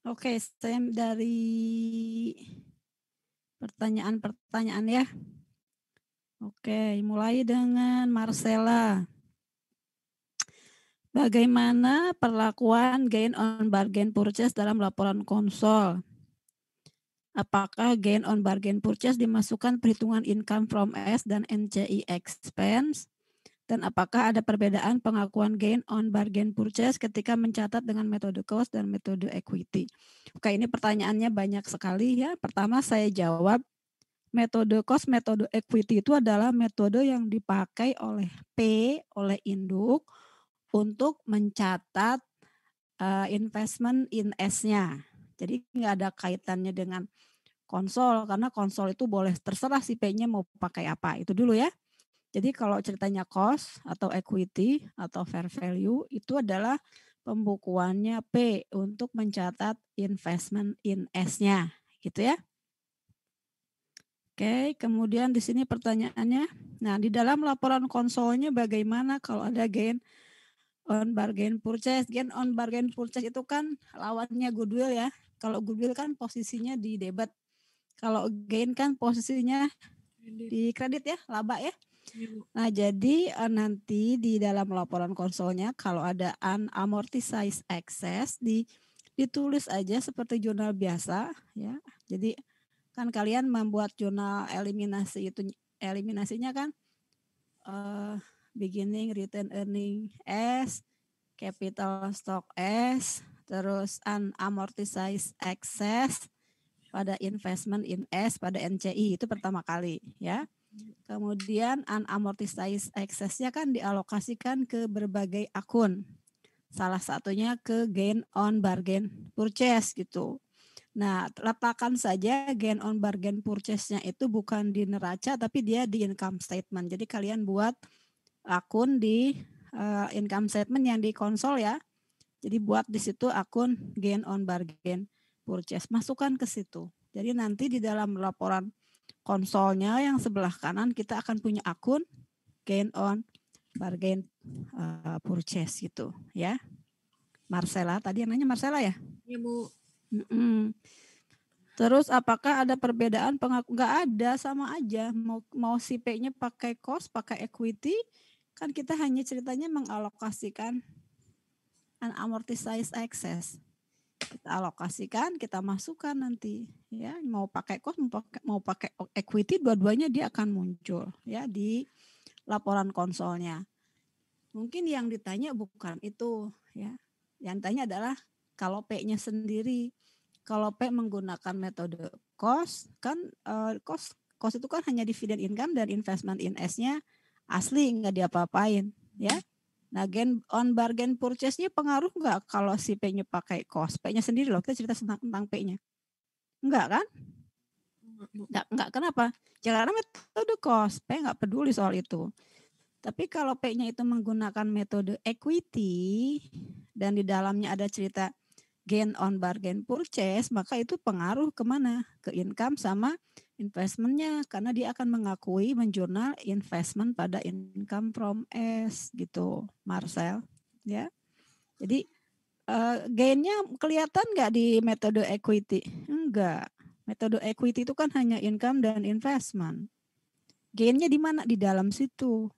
Oke, saya dari pertanyaan-pertanyaan ya. Oke, mulai dengan Marcella. Bagaimana perlakuan gain on bargain purchase dalam laporan konsol? Apakah gain on bargain purchase dimasukkan perhitungan income from S dan NCI expense? Dan apakah ada perbedaan pengakuan gain on bargain purchase ketika mencatat dengan metode cost dan metode equity? Oke, ini pertanyaannya banyak sekali ya. Pertama saya jawab, metode cost, metode equity itu adalah metode yang dipakai oleh oleh induk untuk mencatat investment in S-nya. Jadi nggak ada kaitannya dengan konsol, karena konsol itu boleh terserah si P-nya mau pakai apa. Itu dulu ya. Jadi kalau ceritanya cost atau equity atau fair value itu adalah pembukuannya P untuk mencatat investment in S-nya, gitu ya. Oke, kemudian di sini pertanyaannya, nah di dalam laporan konsolnya bagaimana kalau ada gain on bargain purchase? Gain on bargain purchase itu kan lawannya goodwill ya. Kalau goodwill kan posisinya di debit, kalau gain kan posisinya di kredit ya, laba ya. Nah, jadi nanti di dalam laporan konsolnya kalau ada unamortized excess ditulis aja seperti jurnal biasa ya. Jadi kan kalian membuat jurnal eliminasi itu, eliminasinya kan beginning return earning S, capital stock S, terus unamortized excess pada investment in S pada NCI itu pertama kali ya. Kemudian unamortized excess-nya kan dialokasikan ke berbagai akun. Salah satunya ke gain on bargain purchase gitu. Nah, letakkan saja gain on bargain purchase-nya itu bukan di neraca tapi dia di income statement. Jadi kalian buat akun di income statement yang di konsol ya. Jadi buat di situ akun gain on bargain purchase. Masukkan ke situ. Jadi nanti di dalam laporan konsolnya yang sebelah kanan kita akan punya akun gain on bargain purchase gitu ya. Marcella, tadi yang nanya Marcella ya? Iya Bu. Terus apakah ada perbedaan pengakuan? Nggak ada, sama aja. Mau si P-nya pakai cost, pakai equity, kan kita hanya ceritanya mengalokasikan unamortized excess. Kita alokasikan, kita masukkan nanti ya. Mau pakai cost, mau pakai equity, dua-duanya dia akan muncul ya di laporan konsolnya. Mungkin yang ditanya bukan itu ya. Yang ditanya adalah kalau P-nya sendiri. Kalau P menggunakan metode cost, kan cost itu kan hanya dividend income dan investment in S-nya asli, nggak diapa-apain ya. Nah, gain on bargain purchase-nya pengaruh nggak kalau si P-nya pakai cost? P-nya sendiri loh, kita cerita tentang P-nya. Enggak kan? Enggak, kenapa? Ya karena metode cost, P nggak peduli soal itu. Tapi kalau P-nya itu menggunakan metode equity dan di dalamnya ada cerita gain on bargain purchase, maka itu pengaruh kemana? Ke income sama investmentnya, karena dia akan mengakui menjurnal investment pada income from S gitu, Marcel. Ya, jadi gainnya kelihatan nggak di metode equity? Enggak. Metode equity itu kan hanya income dan investment. Gainnya di mana? Di dalam situ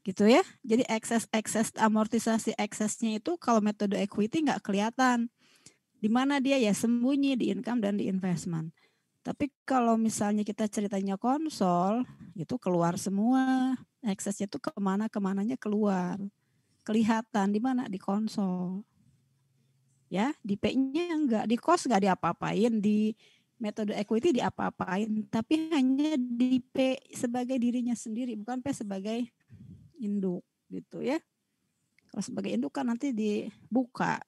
gitu ya. Jadi ekses amortisasi eksesnya itu kalau metode equity nggak kelihatan. Di mana dia ya, sembunyi di income dan di investment. Tapi kalau misalnya kita ceritanya konsol, itu keluar semua. Eksesnya itu kemananya keluar. Kelihatan di mana? Di konsol. Ya, di P-nya enggak, di cost enggak diapa-apain, di metode equity diapa-apain, tapi hanya di P sebagai dirinya sendiri, bukan P sebagai induk gitu ya. Kalau sebagai induk kan nanti dibuka,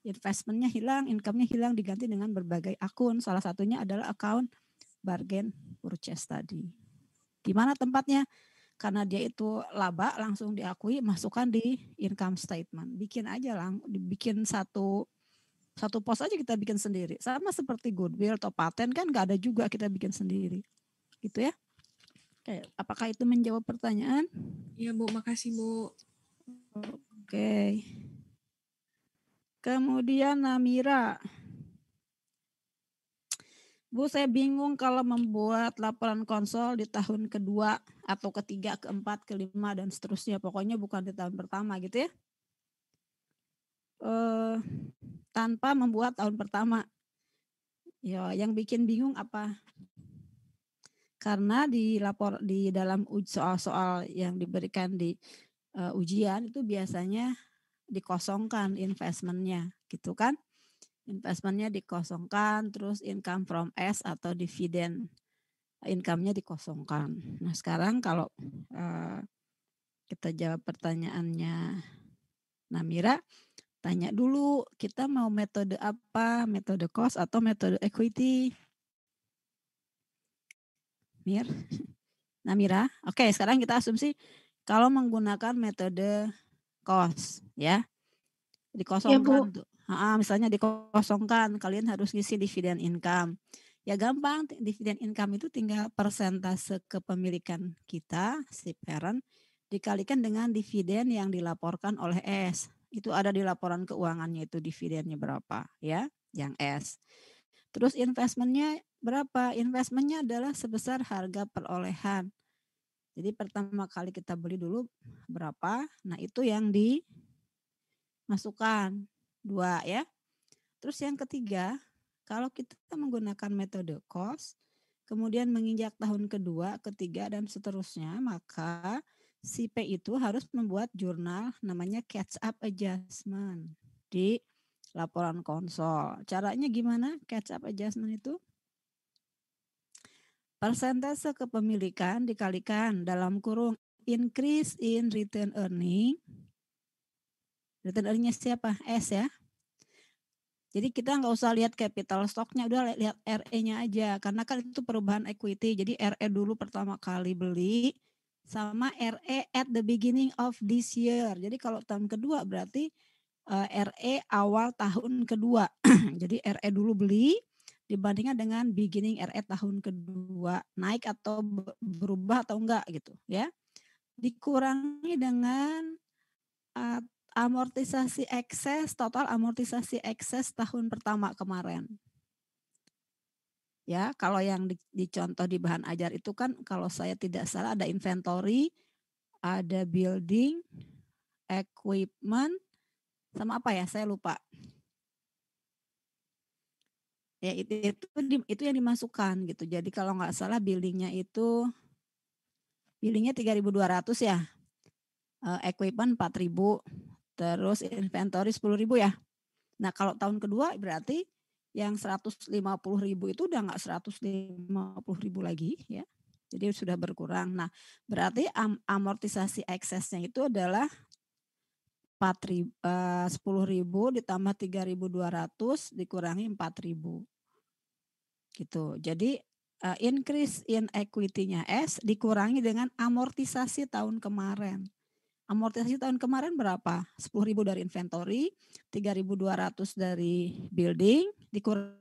investmentnya hilang, income-nya hilang, diganti dengan berbagai akun. Salah satunya adalah account bargain purchase tadi. Di mana tempatnya? Karena dia itu laba, langsung diakui, masukkan di income statement. Bikin aja lah, dibikin satu pos aja kita bikin sendiri. Sama seperti goodwill atau paten kan nggak ada juga, kita bikin sendiri. Gitu ya. Oke, apakah itu menjawab pertanyaan? Iya Bu, makasih Bu. Oke. Kemudian Namira. Bu, saya bingung kalau membuat laporan konsol di tahun kedua atau ketiga, keempat, kelima, dan seterusnya. Pokoknya bukan di tahun pertama gitu ya. Tanpa membuat tahun pertama. Ya, yang bikin bingung apa? Karena di dalam soal-soal yang diberikan di ujian itu biasanya dikosongkan investmentnya, gitu kan? Investmentnya dikosongkan, terus income from S atau dividen income-nya dikosongkan. Nah sekarang kalau kita jawab pertanyaannya Namira, tanya dulu kita mau metode apa, metode cost atau metode equity? Mir, Namira, oke sekarang kita asumsi kalau menggunakan metode cost ya, dikosongkan tuh. Misalnya dikosongkan, kalian harus ngisi dividen income. Ya gampang, dividen income itu tinggal persentase kepemilikan kita, si parent, dikalikan dengan dividen yang dilaporkan oleh S. Itu ada di laporan keuangannya itu dividennya berapa ya, yang S. Terus investmentnya berapa? Investmentnya adalah sebesar harga perolehan. Jadi pertama kali kita beli dulu berapa, nah itu yang dimasukkan 2 ya. Terus yang ketiga, kalau kita menggunakan metode cost, kemudian menginjak tahun kedua, ketiga, dan seterusnya, maka si P itu harus membuat jurnal namanya catch up adjustment di laporan konsol. Caranya gimana catch up adjustment itu? Persentase kepemilikan dikalikan dalam kurung increase in return earning. Return earningnya siapa? S ya. Jadi kita nggak usah lihat capital stocknya, udah lihat RE-nya aja. Karena kan itu perubahan equity. Jadi RE dulu pertama kali beli sama RE at the beginning of this year. Jadi kalau tahun kedua berarti RE awal tahun kedua. Jadi RE dulu beli dibandingkan dengan beginning RE tahun kedua. Naik atau berubah atau enggak gitu ya. Dikurangi dengan amortisasi ekses, total amortisasi ekses tahun pertama kemarin. Ya, kalau yang dicontoh di bahan ajar itu kan kalau saya tidak salah ada inventory, ada building, equipment, sama apa ya? Saya lupa. Ya itu yang dimasukkan gitu. Jadi kalau nggak salah buildingnya 3.200 ya. Equipment 4.000, terus inventory 10.000 ya. Nah kalau tahun kedua berarti yang 150.000 itu udah nggak 150.000 lagi ya. Jadi sudah berkurang. Nah berarti amortisasi eksesnya itu adalah 10.000 ditambah 3.200 dikurangi 4.000 gitu. Jadi increase in equity-nya S dikurangi dengan amortisasi tahun kemarin. Amortisasi tahun kemarin berapa? 10.000 dari inventory, 3.200 dari building, dikurangi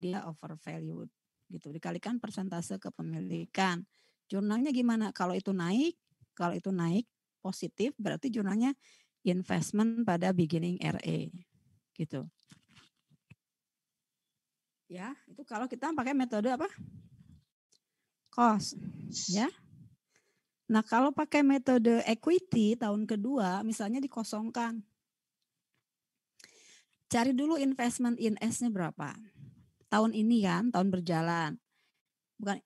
dia overvalued gitu. Dikalikan persentase kepemilikan. Jurnalnya gimana? Kalau itu naik positif berarti jurnalnya investment pada beginning RE gitu. Ya, itu kalau kita pakai metode apa? Cost, ya. Nah, kalau pakai metode equity tahun kedua, misalnya dikosongkan. Cari dulu investment in S-nya berapa. Tahun ini kan, tahun berjalan.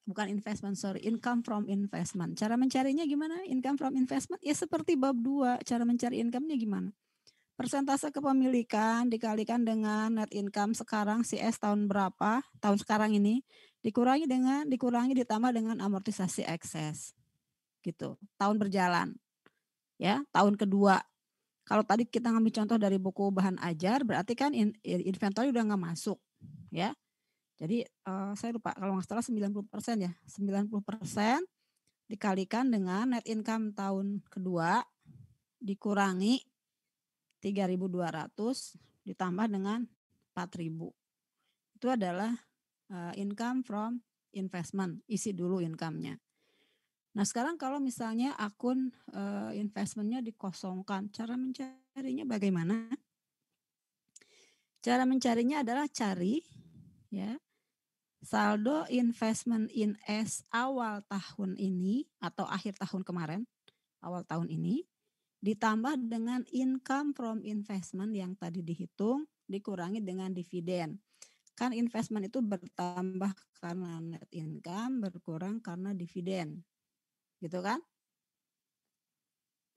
Bukan investment, income from investment. Cara mencarinya gimana? Income from investment? Ya seperti bab 2, cara mencari income-nya gimana? Persentase kepemilikan dikalikan dengan net income sekarang CS tahun berapa? Tahun sekarang ini dikurangi ditambah dengan amortisasi ekses. Gitu. Tahun berjalan. Ya, tahun kedua. Kalau tadi kita ngambil contoh dari buku bahan ajar, berarti kan inventory udah nggak masuk, ya. Jadi saya lupa kalau nggak salah 90% ya, 90% dikalikan dengan net income tahun kedua dikurangi 3.200 ditambah dengan 4.000. Itu adalah income from investment. Isi dulu income-nya. Nah sekarang kalau misalnya akun investmentnya dikosongkan, cara mencarinya bagaimana? Cara mencarinya adalah cari ya saldo investment in S awal tahun ini atau akhir tahun kemarin, awal tahun ini, ditambah dengan income from investment yang tadi dihitung, dikurangi dengan dividen. Kan investment itu bertambah karena net income, berkurang karena dividen. Gitu kan?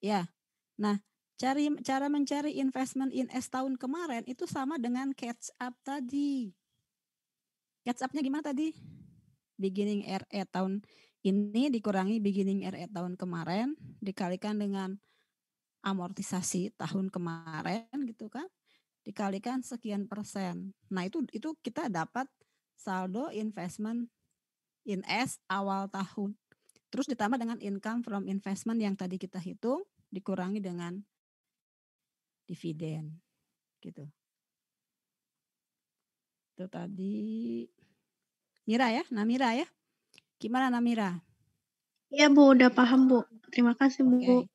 Ya. Nah, cara mencari investment in S tahun kemarin itu sama dengan catch up tadi. Catch up-nya gimana tadi? Beginning RE tahun ini dikurangi beginning RE tahun kemarin dikalikan dengan amortisasi tahun kemarin gitu kan, dikalikan sekian persen. Nah itu kita dapat saldo investment in S awal tahun. Terus ditambah dengan income from investment yang tadi kita hitung dikurangi dengan dividen gitu. Itu tadi Mira ya, Namira ya. Gimana Namira? Iya Bu, udah paham Bu. Terima kasih Bu. Oke.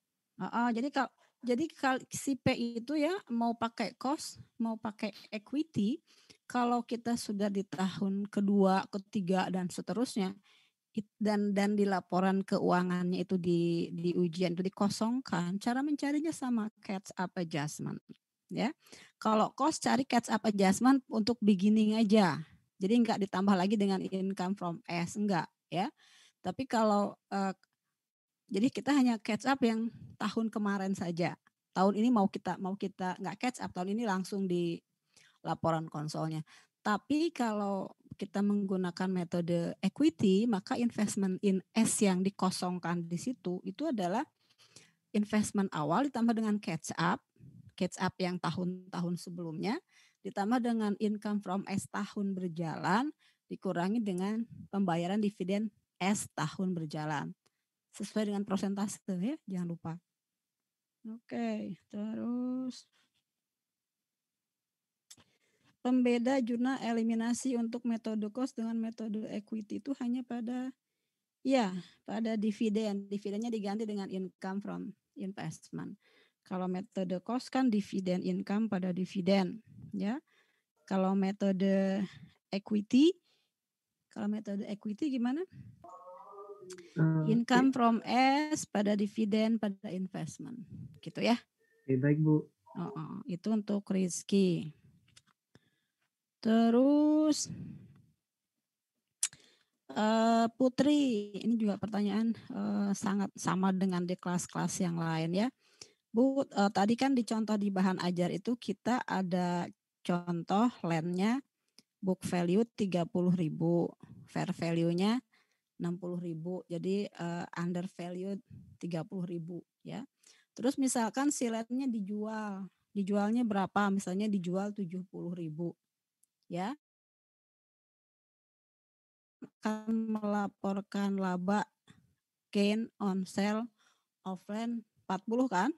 Jadi kalau si P itu ya mau pakai cost, mau pakai equity, kalau kita sudah di tahun kedua, ketiga dan seterusnya dan di laporan keuangannya itu di ujian itu dikosongkan, cara mencarinya sama catch up adjustment ya. Kalau cost cari catch up adjustment untuk beginning aja. Jadi enggak ditambah lagi dengan income from S enggak ya. Tapi kalau jadi kita hanya catch up yang tahun kemarin saja. Tahun ini mau kita nggak catch up, tahun ini langsung di laporan konsolnya. Tapi kalau kita menggunakan metode equity, maka investment in S yang dikosongkan di situ itu adalah investment awal ditambah dengan catch up yang tahun-tahun sebelumnya, ditambah dengan income from S tahun berjalan, dikurangi dengan pembayaran dividen S tahun berjalan. Sesuai dengan persentase ya, jangan lupa. Oke, terus pembeda jurnal eliminasi untuk metode cost dengan metode equity itu hanya pada dividen. Dividennya diganti dengan income from investment. Kalau metode cost kan dividen income pada dividen, ya. Kalau metode equity gimana? Income from S pada dividen pada investment, gitu ya. Baik Bu. Itu untuk Rizky. Terus Putri, ini juga pertanyaan sangat sama dengan di kelas-kelas yang lain ya. Bu, tadi kan di contoh di bahan ajar itu kita ada contoh land-nya book value 30.000, fair value-nya 60.000, jadi under value 30.000 ya. Terus misalkan si land-nya dijualnya berapa? Misalnya dijual 70.000 ya. Akan melaporkan laba gain on sale of land 40 kan?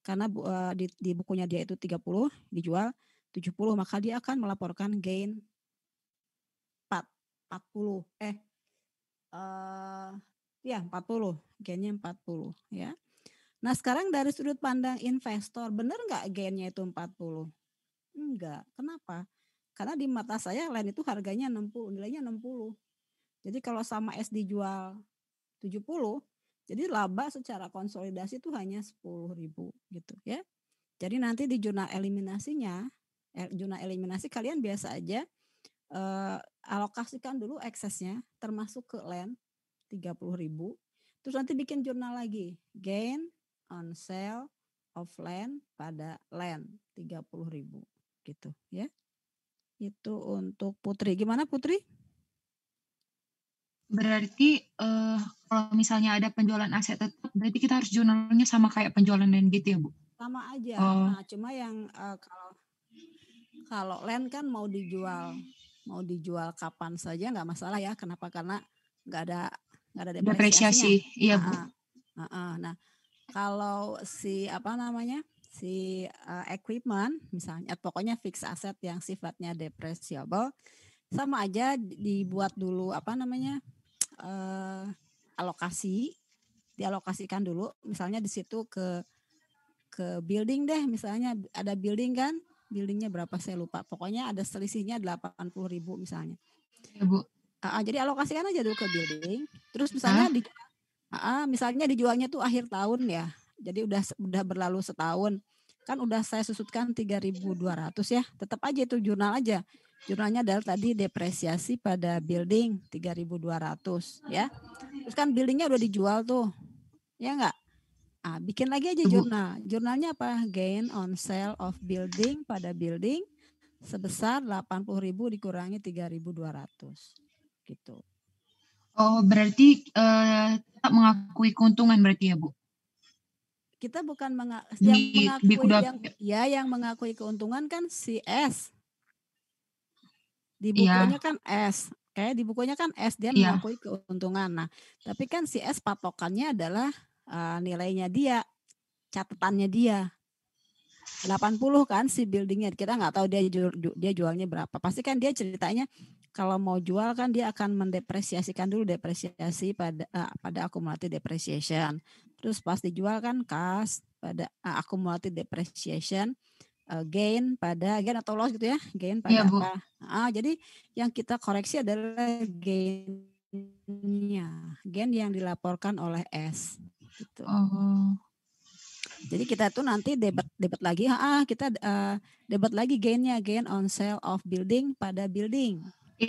Karena di bukunya dia itu 30, dijual 70, maka dia akan melaporkan gain 40. 40, gainnya 40 ya. Nah sekarang dari sudut pandang investor, benar nggak gainnya itu 40? Enggak, kenapa? Karena di mata saya land itu harganya 60, nilainya 60. Jadi kalau sama S dijual 70, jadi laba secara konsolidasi itu hanya 10.000 gitu ya. Jadi nanti di jurnal eliminasi kalian biasa aja alokasikan dulu eksesnya termasuk ke land 30.000. Terus nanti bikin jurnal lagi, gain on sale of land pada land 30.000 gitu ya. Itu untuk Putri. Gimana Putri? Berarti kalau misalnya ada penjualan aset tetap, berarti kita harus jurnalnya sama kayak penjualan land gitu ya Bu? Sama aja. Nah, cuma yang kalau land kan mau dijual kapan saja nggak masalah ya. Kenapa? Karena nggak ada depresiasinya. Iya Bu. Nah, kalau si equipment misalnya, pokoknya fixed asset yang sifatnya depreciable, sama aja dibuat dulu alokasi dialokasikan dulu, misalnya di situ ke building deh, misalnya ada building kan, buildingnya berapa saya lupa, pokoknya ada selisihnya 80.000 misalnya. Ya, Bu. Jadi alokasikan aja dulu ke building, terus Ya. misalnya dijualnya tuh akhir tahun ya, jadi udah berlalu setahun, kan udah saya susutkan 3.200 ya, tetap aja itu jurnal aja. Jurnalnya adalah tadi depresiasi pada building 3.200 ya. Terus kan buildingnya udah dijual tuh, ya enggak? Bikin lagi aja Ya, Bu. jurnal. Jurnalnya apa? Gain on sale of building pada building sebesar 80.000 dikurangi 3.200 gitu. Oh, berarti tetap mengakui keuntungan berarti ya, Bu? Kita bukan Di buku yang mengakui keuntungan kan si S. Di Iya, bukunya kan S. Kayak di bukunya kan S dia iya. mengakui keuntungan. Nah, tapi kan si S patokannya adalah nilainya dia, catatannya dia. 80 kan si buildingnya, kita nggak tahu dia jualnya berapa. Pasti kan dia ceritanya kalau mau jual kan dia akan mendepresiasikan dulu, depresiasi pada accumulated depreciation. Terus pas dijual kan cost pada accumulated depreciation, gain atau loss gitu ya, gain Iya, pada Bu. apa. Jadi yang kita koreksi adalah gainnya, gain yang dilaporkan oleh S gitu. Oh. Jadi kita tuh nanti debat lagi, kita debat lagi gainnya, gain on sale of building pada building.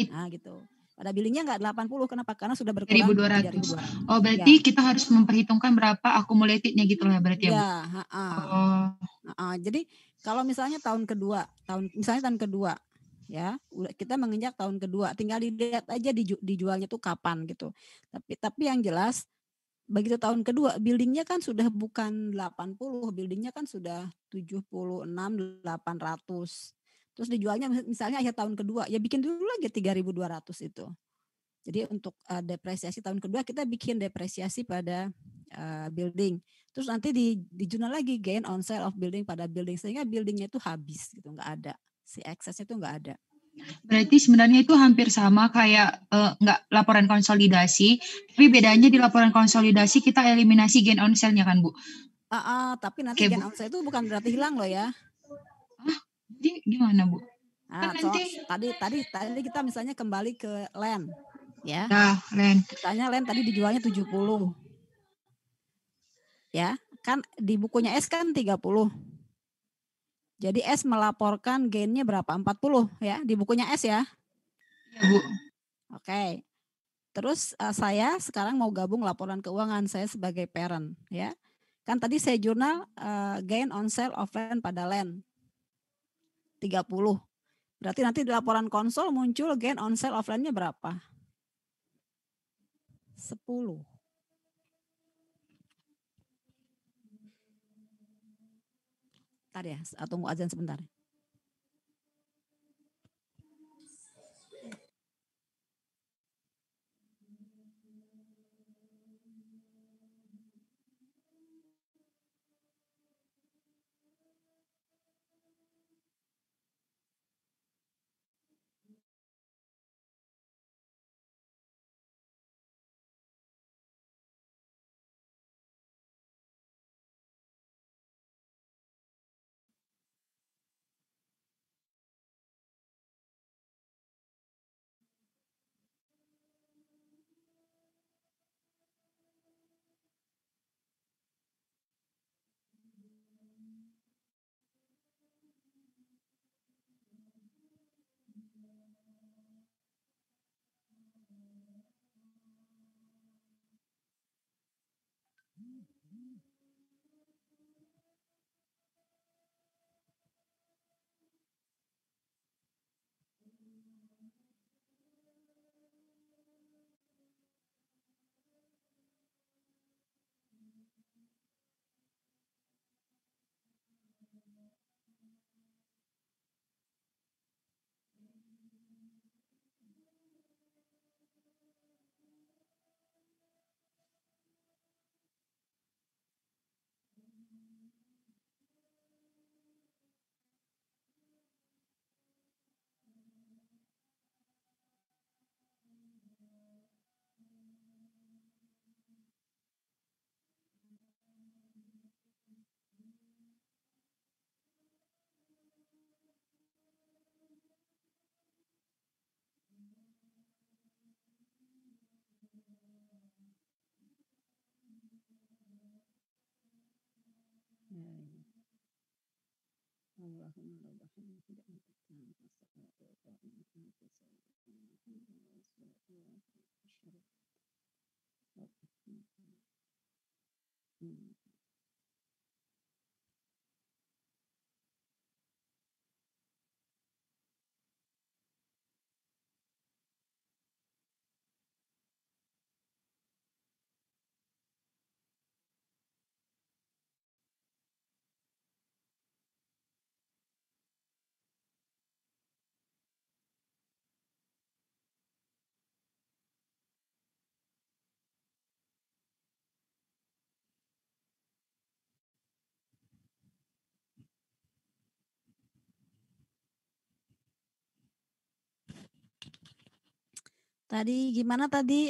Nah gitu. Pada buildingnya nggak 80, kenapa? Karena sudah berkurang 3.200. 3.200. Oh, berarti Ya. kita harus memperhitungkan berapa accumulated-nya gitu lah berarti ya, Bu? Jadi kalau misalnya tahun kedua ya, kita menginjak tahun kedua, tinggal dilihat aja dijualnya tuh kapan gitu. Tapi yang jelas begitu tahun kedua buildingnya kan sudah bukan 80, buildingnya kan sudah 76.800. Terus dijualnya misalnya akhir tahun kedua, ya bikin dulu lagi 3.200 itu. Jadi untuk depresiasi tahun kedua kita bikin depresiasi pada building. Terus nanti di jurnal lagi gain on sale of building pada building, sehingga buildingnya itu habis gitu, nggak ada. Si eksesnya itu nggak ada. Berarti sebenarnya itu hampir sama kayak nggak laporan konsolidasi, tapi bedanya di laporan konsolidasi kita eliminasi gain on sale-nya kan, Bu? Tapi nanti gain on sale itu bukan berarti hilang loh ya. Jadi gimana, Bu? Tadi kita misalnya kembali ke land ya. Land. Misalnya land tadi dijualnya 70. Ya, kan di bukunya S kan 30. Jadi S melaporkan gainnya berapa? 40 ya, di bukunya S ya. Ya, Bu. Oke. Terus saya sekarang mau gabung laporan keuangan saya sebagai parent ya. Kan tadi saya jurnal gain on sale of land pada land 30. Berarti nanti di laporan konsol muncul gain on sale of land-nya berapa? 10. Bentar ya, tunggu azan sebentar. Tadi gimana tadi?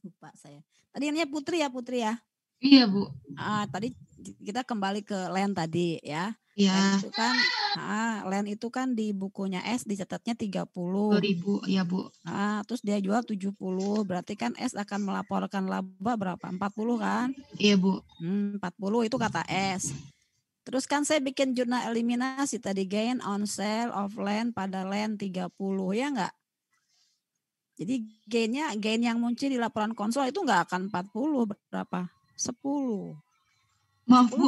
Lupa saya. Tadi ini Putri ya? Iya, Bu. Tadi kita kembali ke Len tadi ya. Iya. Len itu kan di bukunya S dicatatnya 30. 2.000, ya Bu. Terus dia jual 70, berarti kan S akan melaporkan laba berapa? 40 kan? Iya, Bu. 40 itu kata S. Terus kan saya bikin jurnal eliminasi tadi, gain on sale of land pada land 30, ya enggak? Jadi gain yang muncul di laporan konsol itu enggak akan 40, berapa? 10. Maaf, 10 Bu.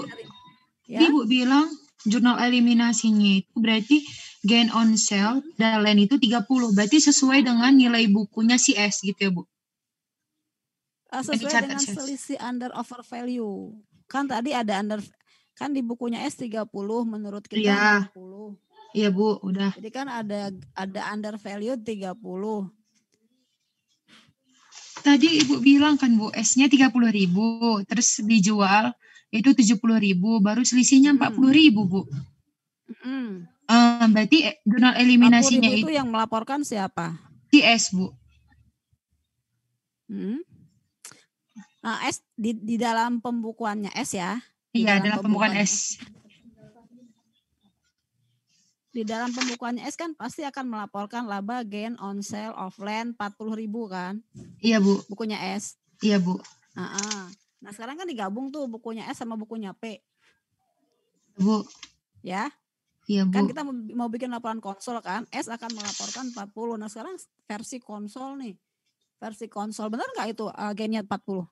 ya? Ibu bilang jurnal eliminasinya itu berarti gain on sale dan land itu 30. Berarti sesuai dengan nilai bukunya si S gitu ya, Bu? Sesuai dengan selisih under over value. Kan tadi ada under, kan di bukunya S 30, menurut kita Iya. 60. Iya, Bu, udah. Jadi kan ada under value 30. Tadi Ibu bilang kan, Bu, S-nya 30.000, terus dijual itu 70.000, baru selisihnya 40.000, Bu. Berarti jurnal eliminasinya 40.000 itu yang melaporkan siapa? Si S, Bu. Nah, S di dalam pembukuannya S ya? Iya, dalam pembukuan S. Di dalam pembukuannya S kan pasti akan melaporkan laba gain on sale of land 40.000 kan? Iya, Bu. Bukunya S. Iya, Bu. Nah, sekarang kan digabung tuh bukunya S sama bukunya P. Bu. Ya? Iya, Bu. Kan kita mau bikin laporan konsol kan? S akan melaporkan 40. Nah, sekarang versi konsol nih. Versi konsol benar nggak itu gainnya 40?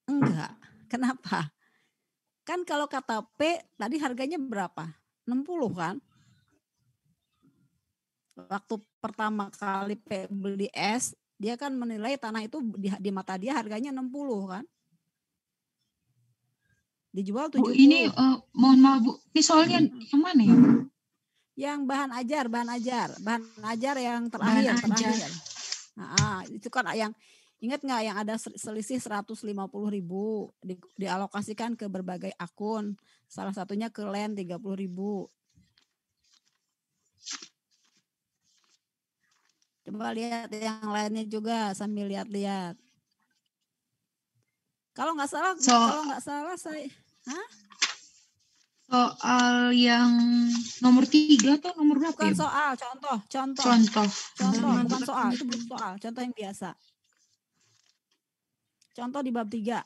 Enggak. Kenapa? Kan kalau kata P tadi harganya berapa? 60 kan? Waktu pertama kali P beli S, dia kan menilai tanah itu di mata dia harganya 60 kan? Dijual 70. Bu, ini mohon maaf, Bu. Ini soalnya yang mana ya? Yang bahan ajar yang terakhir. Itu kan yang ingat nggak yang ada selisih 150.000 dialokasikan ke berbagai akun, salah satunya ke land 30.000. Coba lihat yang lainnya juga sambil lihat-lihat. Kalau nggak salah saya, soal yang nomor 3 atau nomor berapa? Bukan ya? soal, contoh. Bukan soal, itu bukan soal, contoh yang biasa. Contoh di bab 3.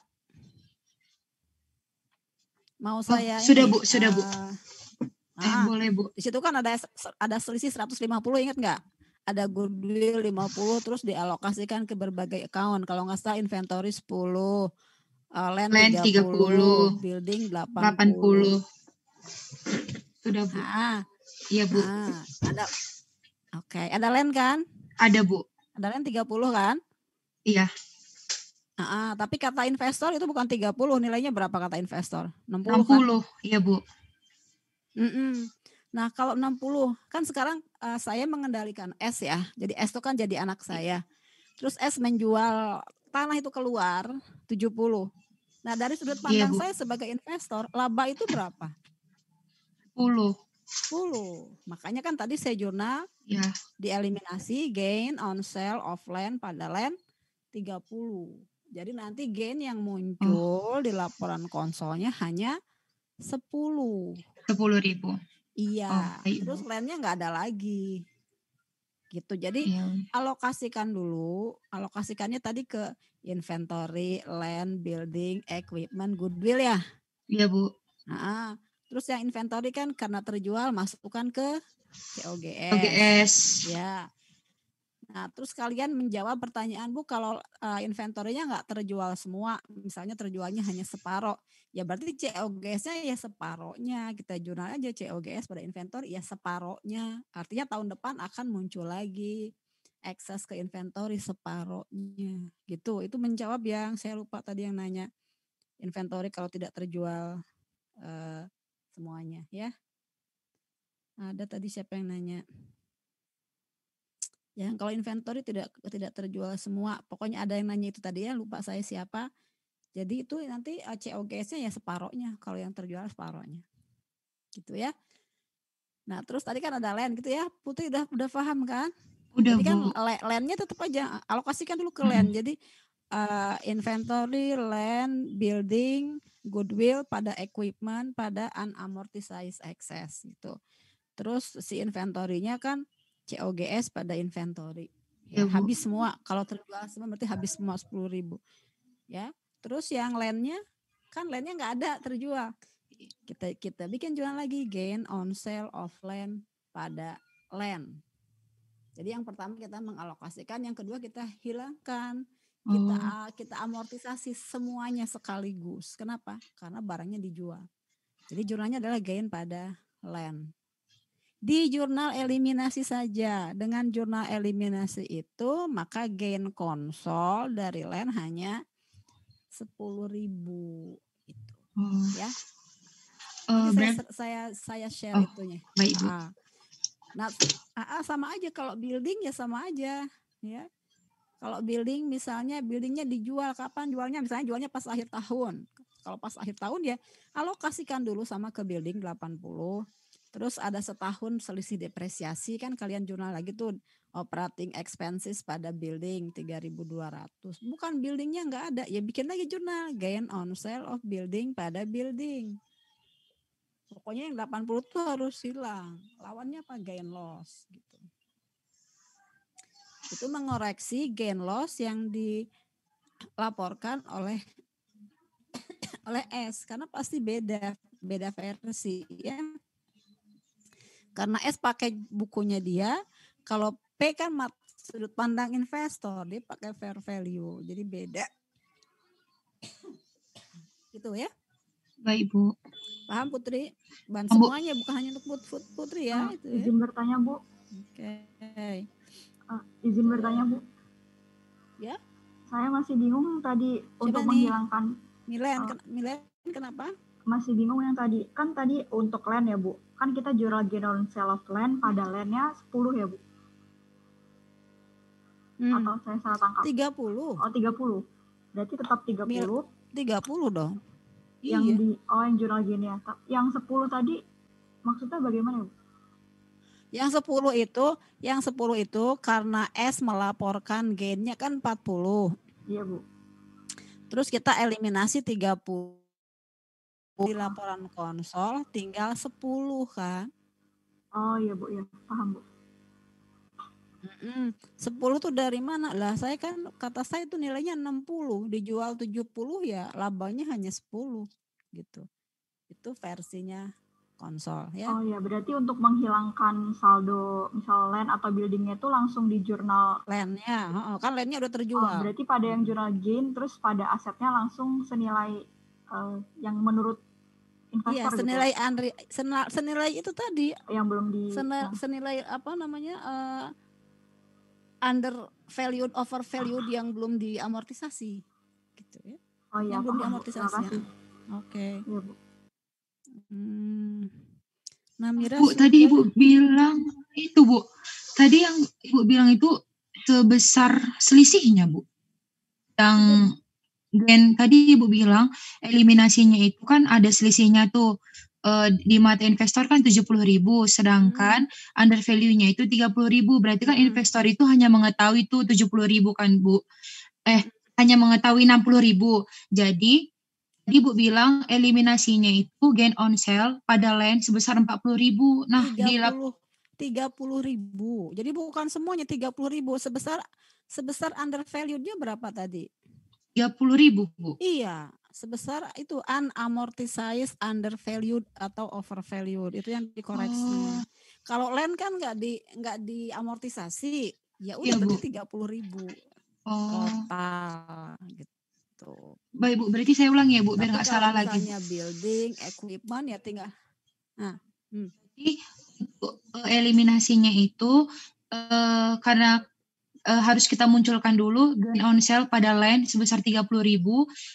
Mau saya sudah ini? Bu. Boleh, Bu. Di situ kan ada selisih 150, ingat nggak? Ada goodwill 50, terus dialokasikan ke berbagai account. Kalau nggak salah inventory 10, land 30, building 80. Sudah, Bu. Iya, Bu. Ada land kan? Ada, Bu. Ada land 30 kan? Iya. Tapi kata investor itu bukan 30, nilainya berapa kata investor? 60 kan? Iya, Bu. Nah, kalau 60, kan sekarang saya mengendalikan S ya. Jadi S itu kan jadi anak saya. Terus S menjual tanah itu keluar 70. Nah, dari sudut pandang saya sebagai investor, laba itu berapa? 10. Makanya kan tadi saya jurnal dieliminasi gain on sale of land pada land 30. Jadi nanti gain yang muncul di laporan konsolnya hanya 10.000. Iya, terus landnya nggak ada lagi. gitu. Jadi Iya. alokasikannya tadi ke inventory, land, building, equipment, goodwill ya. Iya, Bu. Nah, terus yang inventory kan karena terjual masukkan ke COGS. OGS. Ya. Nah, terus kalian menjawab pertanyaan Bu, kalau inventory-nya nggak terjual semua, misalnya terjualnya hanya separoh, ya berarti COGS-nya ya separohnya. Kita jurnal aja COGS pada inventory ya separohnya. Artinya tahun depan akan muncul lagi ekses ke inventory separohnya. Gitu. Itu menjawab yang saya lupa tadi yang nanya. Inventory kalau tidak terjual semuanya ya. Ada tadi siapa yang nanya? Ya, kalau inventory tidak terjual semua, pokoknya ada yang nanya itu tadi ya, lupa saya siapa. Jadi itu nanti COGS-nya ya separohnya, kalau yang terjual separohnya. Gitu ya. Nah, terus tadi kan ada land gitu ya. Putri udah paham kan? Udah, Jadi kan Bu. land-nya tetap aja alokasikan dulu ke land. Jadi inventory, land, building, goodwill pada equipment, pada unamortized excess gitu. Terus si inventory-nya kan COGS pada inventory. Ya, Ya, Bu. habis semua. Kalau terjual semua berarti habis semua 10.000. Ya. Terus yang land-nya kan land-nya nggak ada terjual. Kita bikin jualan lagi gain on sale of land pada land. Jadi yang pertama kita mengalokasikan, yang kedua kita hilangkan. Kita amortisasi semuanya sekaligus. Kenapa? Karena barangnya dijual. Jadi jurnalnya adalah gain pada land. Di jurnal eliminasi saja. Dengan jurnal eliminasi itu maka gain konsol dari land hanya 10.000 itu. Ya. Nanti saya share itunya. Baik, Bu. Nah, sama aja kalau building ya sama aja, ya. Kalau building misalnya buildingnya dijual kapan jualnya? Misalnya jualnya pas akhir tahun. Kalau pas akhir tahun ya alokasikan dulu sama ke building 80. Terus ada setahun selisih depresiasi kan kalian jurnal lagi tuh operating expenses pada building 3.200. Bukan buildingnya nggak ada, ya bikin lagi jurnal gain on sale of building pada building. Pokoknya yang 80 tuh harus hilang. Lawannya apa? Gain loss gitu. Itu mengoreksi gain loss yang dilaporkan oleh S karena pasti beda versi ya. Karena S pakai bukunya dia, kalau P kan sudut pandang investor, dia pakai fair value, jadi beda. Gitu ya. Baik, Bu. Paham Putri? Semuanya bukan hanya untuk Putri ya. Itu izin bertanya, Bu. Oke. Izin bertanya, Bu. Ya. Saya masih bingung tadi untuk menghilangkan. Milen kenapa? Masih bingung yang tadi. Kan tadi untuk land ya, Bu. Kan kita jual gain on sale of land pada landnya 10 ya, Bu? Atau saya salah tangkap? 30. Oh, 30. Berarti tetap 30. 30 dong. Yang iya. Yang jual gain ya. Yang 10 tadi maksudnya bagaimana, Bu? Yang 10 itu karena S melaporkan gainnya kan 40. Iya, Bu. Terus kita eliminasi 30. Di laporan konsol tinggal 10 kan. Oh iya, Bu, ya paham, Bu. 10 tuh dari mana? Lah saya kan kata saya itu nilainya 60, dijual 70 ya labanya hanya 10 gitu. Itu versinya konsol ya. Oh iya, berarti untuk menghilangkan saldo misal land atau buildingnya itu langsung di jurnal landnya, kan landnya udah terjual. Oh, berarti pada yang jurnal gain terus pada asetnya langsung senilai yang menurut investor. Iya, senilai itu tadi yang belum senilai apa namanya under valued overvalued yang belum diamortisasi gitu ya. Oh iya, yang belum diamortisasi. Oke. Iya, Bu. Nah, Mira Bu, tadi Ibu bilang itu, Bu. Tadi yang Ibu bilang itu sebesar selisihnya, Bu. Yang gain tadi Ibu bilang eliminasinya itu kan ada selisihnya tuh. Di mata investor kan 70.000, sedangkan under value-nya itu 30.000. Berarti kan investor itu hanya mengetahui itu 70.000 kan, Bu. Hanya mengetahui 60.000. Jadi Ibu bilang eliminasinya itu gain on sale pada land sebesar 40.000. Nah, 30 30.000. Jadi bukan semuanya 30.000, sebesar undervalued-nya berapa tadi? 30.000, Bu. Iya, sebesar itu unamortized, undervalued atau overvalued, itu yang dikoreksi. Oh, Kalau land kan nggak diamortisasi, ya udah iya, Bu. berarti 30.000 Oh, total gitu. baik, Bu. Berarti saya ulang ya, Bu, biar Tapi nggak kalau salah lagi. misalnya building, equipment ya tinggal. Nah, Jadi untuk eliminasinya itu karena harus kita munculkan dulu gain on sale pada land sebesar 30.000.